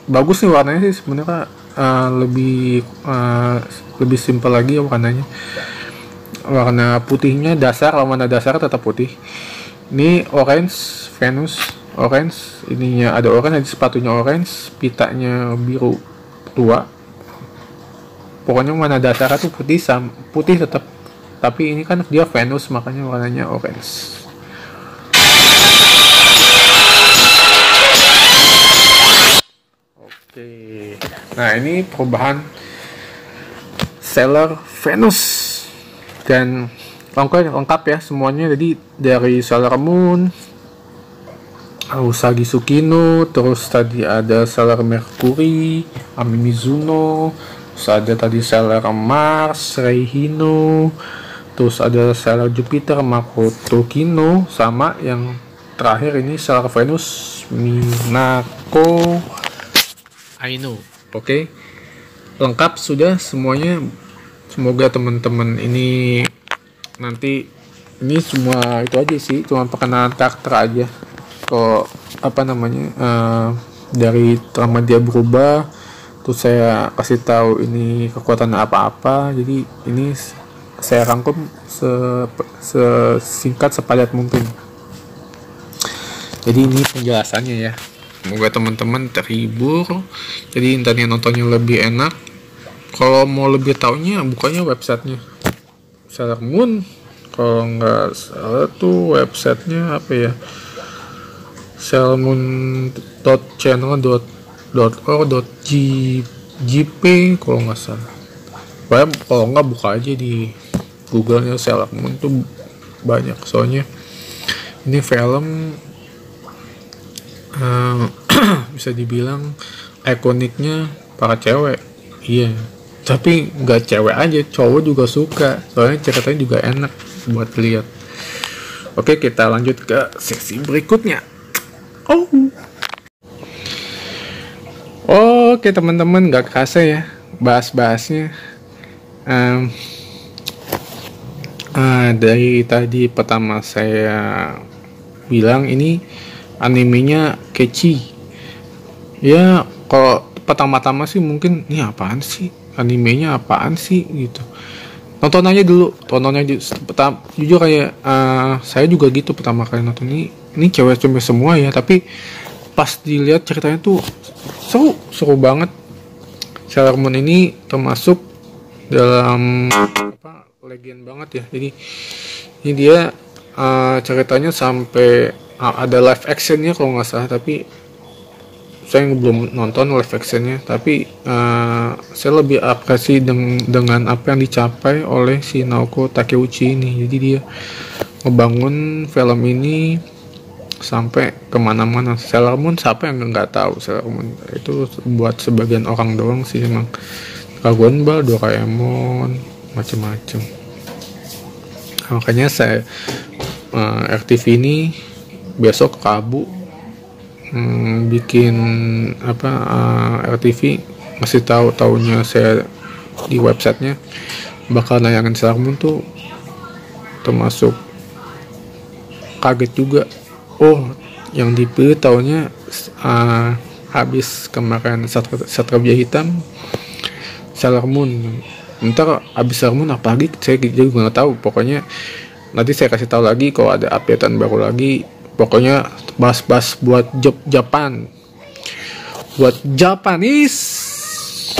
bagus nih warnanya sih sebenarnya, lebih simpel lagi warnanya. Warna putihnya dasar, warna dasar tetap putih. Ini orange Venus orange, ininya ada orange, ada sepatunya orange, pitanya biru tua. Pokoknya warna dasarnya tuh putih tetap, tapi ini kan dia Venus makanya warnanya orange. Oke, nah ini perubahan Sailor Venus dan lengkap ya semuanya. Jadi dari Sailor Moon, Usagi Tsukino, terus tadi ada Sailor Mercury, Ami Mizuno, terus ada tadi Sailor Mars, Reihino, terus ada Sailor Jupiter, Makoto Kino, sama yang terakhir ini Sailor Venus, Minako Aino. Oke, lengkap sudah semuanya. Semoga teman-teman ini nanti, ini semua itu aja sih, cuma perkenalan karakter aja. Kok apa namanya, dari selama dia berubah, terus saya kasih tahu ini kekuatan apa-apa. Jadi ini saya rangkum sesingkat sepadat mungkin. Jadi ini penjelasannya ya. Semoga teman-teman terhibur. Jadi internet nontonnya lebih enak. Kalau mau lebih taunya, bukanya websitenya Sailor Moon. Kalau nggak salah tuh websitenya apa ya, sailormoon.channel.org.jp kalau nggak salah. Kalau nggak buka aja di Google-nya Sailor Moon tuh banyak. Soalnya ini film bisa dibilang ikoniknya para cewek. Iya, tapi nggak cewek aja, cowok juga suka, soalnya ceritanya juga enak buat lihat. Oke, kita lanjut ke sesi berikutnya. Oke teman-teman, nggak kerasa ya bahas-bahasnya. Dari tadi pertama saya bilang ini animenya catchy ya. Kalau pertama-tama sih mungkin ini apaan sih, animenya apaan sih gitu, tonton aja dulu. Jujur kayak saya juga gitu pertama kali nonton ini cewek-cewek semua ya, tapi pas dilihat ceritanya tuh seru banget. Sailor Moon ini termasuk dalam legend banget ya. Jadi ini dia ceritanya sampai ada live actionnya kalau nggak salah, tapi saya belum nonton live actionnya. Tapi saya lebih apresiasi dengan apa yang dicapai oleh si Naoko Takeuchi ini. Jadi dia ngebangun film ini sampai kemana-mana. Sailor Moon, siapa yang nggak tahu Sailor Moon? Itu buat sebagian orang doang sih emang. Dragon Ball, Doraemon, macem-macem. Makanya saya RTV ini besok Rabu bikin RTV masih tahunya saya di websitenya bakal nayangin Sailor Moon tuh, termasuk kaget juga. Yang dipilih tahunnya habis kemarin Satria Hitam, Sailor Moon. Ntar habis Sailor Moon apa lagi saya juga nggak tahu. Pokoknya nanti saya kasih tahu lagi kalau ada updatean baru lagi. Pokoknya bahas-bahas buat Japan, buat Japanese,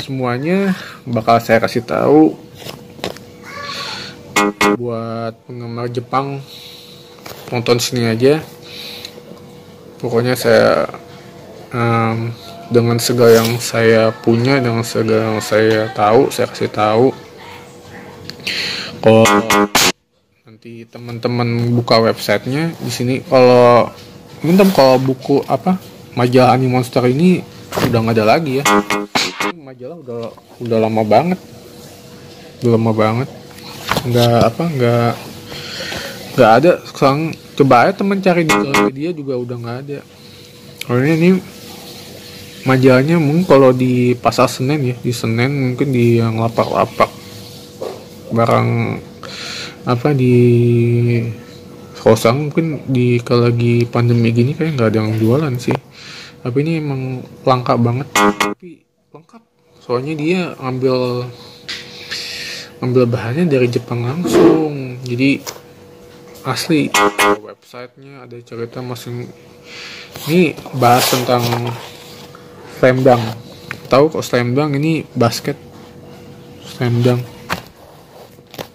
semuanya bakal saya kasih tahu. Buat penggemar Jepang, nonton sini aja. Pokoknya saya dengan segala yang saya punya, dengan segala yang saya tahu, saya kasih tahu. Kalau nanti teman-teman buka websitenya di sini, kalau buku majalah Anime Monster ini udah nggak ada lagi ya. Ini majalah udah lama banget, nggak ada. Sekarang coba aja teman cari di Tokopedia juga udah nggak ada. Soalnya ini majalahnya mungkin kalau di pasar Senen ya, di Senen mungkin di yang lapak-lapak barang di Kosang, mungkin kalau lagi pandemi gini kayak nggak ada yang jualan sih. Tapi ini emang langka banget, tapi lengkap. Soalnya dia ambil bahannya dari Jepang langsung. Jadi asli. Websitenya ada cerita masing. Ini bahas tentang slam dunk. Tahu kok slam dunk ini basket slam dunk.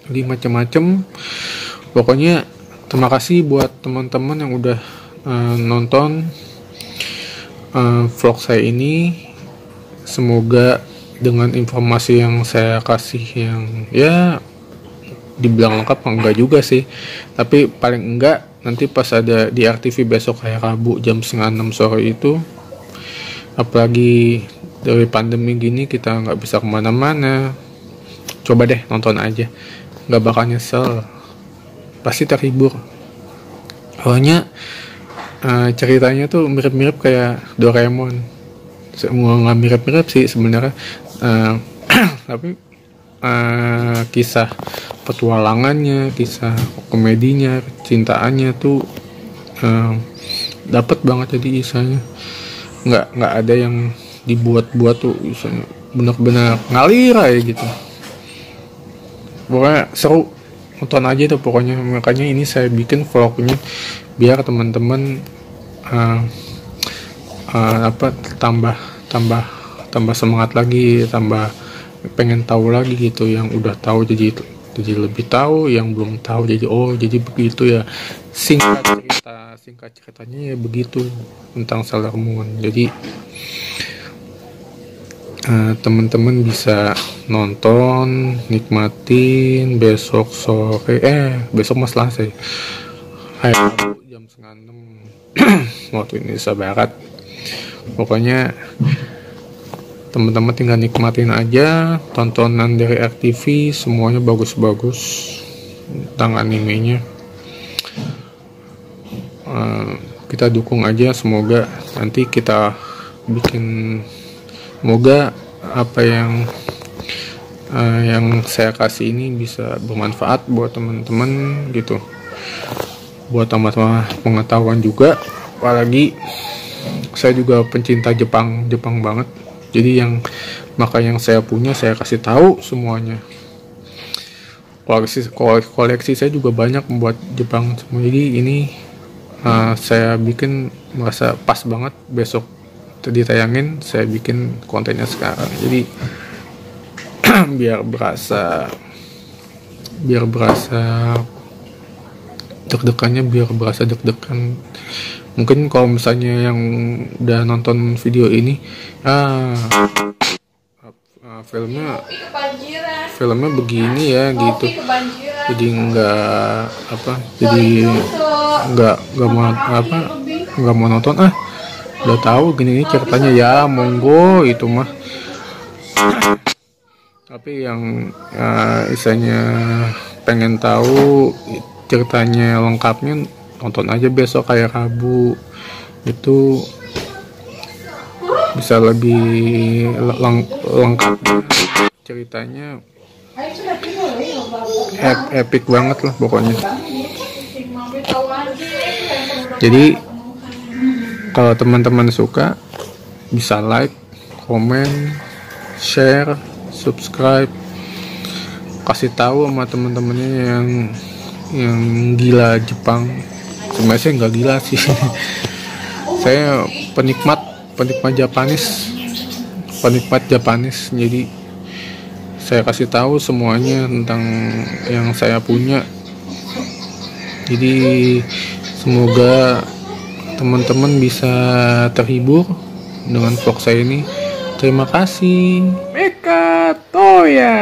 Jadi macam-macam. Pokoknya terima kasih buat teman-teman yang udah nonton vlog saya ini. Semoga dengan informasi yang saya kasih yang ya dibilang lengkap enggak juga sih, tapi paling enggak nanti pas ada di RTV besok kayak Rabu jam 5:30 sore itu, apalagi dari pandemi gini kita nggak bisa kemana-mana, coba deh nonton aja, nggak bakal nyesel, pasti terhibur. Soalnya ceritanya tuh mirip-mirip kayak Doraemon, semua nggak mirip-mirip sih sebenarnya, tapi kisah petualangannya, kisah komedinya, cintaannya tuh dapat banget. Jadi isanya nggak ada yang dibuat-buat tuh, isanya benar-benar ngalir aja gitu. Pokoknya seru, nonton aja tuh pokoknya. Makanya ini saya bikin vlognya biar teman-teman tambah semangat lagi, tambah pengen tahu lagi gitu. Yang udah tahu jadi lebih tahu, yang belum tahu jadi jadi begitu ya. Singkat ceritanya ya begitu tentang Sailor Moon. Jadi teman-teman bisa nonton, nikmatin besok sore, besok mas Selasa, hari Rabu jam 5:30 waktu Indonesia Barat. Pokoknya teman-teman tinggal nikmatin aja tontonan dari RTV, semuanya bagus-bagus tentang animenya. Kita dukung aja, semoga nanti kita bikin, semoga apa yang saya kasih ini bisa bermanfaat buat teman-teman gitu, buat tambah pengetahuan juga. Apalagi saya juga pencinta Jepang banget. Jadi maka yang saya punya saya kasih tahu semuanya. Koleksi saya juga banyak membuat Jepang semua. Jadi ini saya bikin merasa pas banget besok ditayangin, saya bikin kontennya sekarang. Jadi biar berasa deg-degannya, biar berasa deg-degan. Mungkin kalau misalnya yang udah nonton video ini, filmnya begini ya gitu. Jadi nggak mau nonton, udah tahu gini ceritanya ya monggo itu mah. Tapi yang isanya pengen tahu ceritanya lengkapnya, nonton aja besok kayak Rabu, itu bisa lebih lengkap ceritanya, epic banget lah pokoknya. Jadi kalau teman-teman suka bisa like, komen, share, subscribe, kasih tahu sama teman-temannya yang gila Jepang. Sebenarnya saya nggak gila sih. Saya penikmat Japanis. Jadi saya kasih tahu semuanya tentang yang saya punya. Jadi semoga teman-teman bisa terhibur dengan vlog saya ini. Terima kasih. Meka Toya.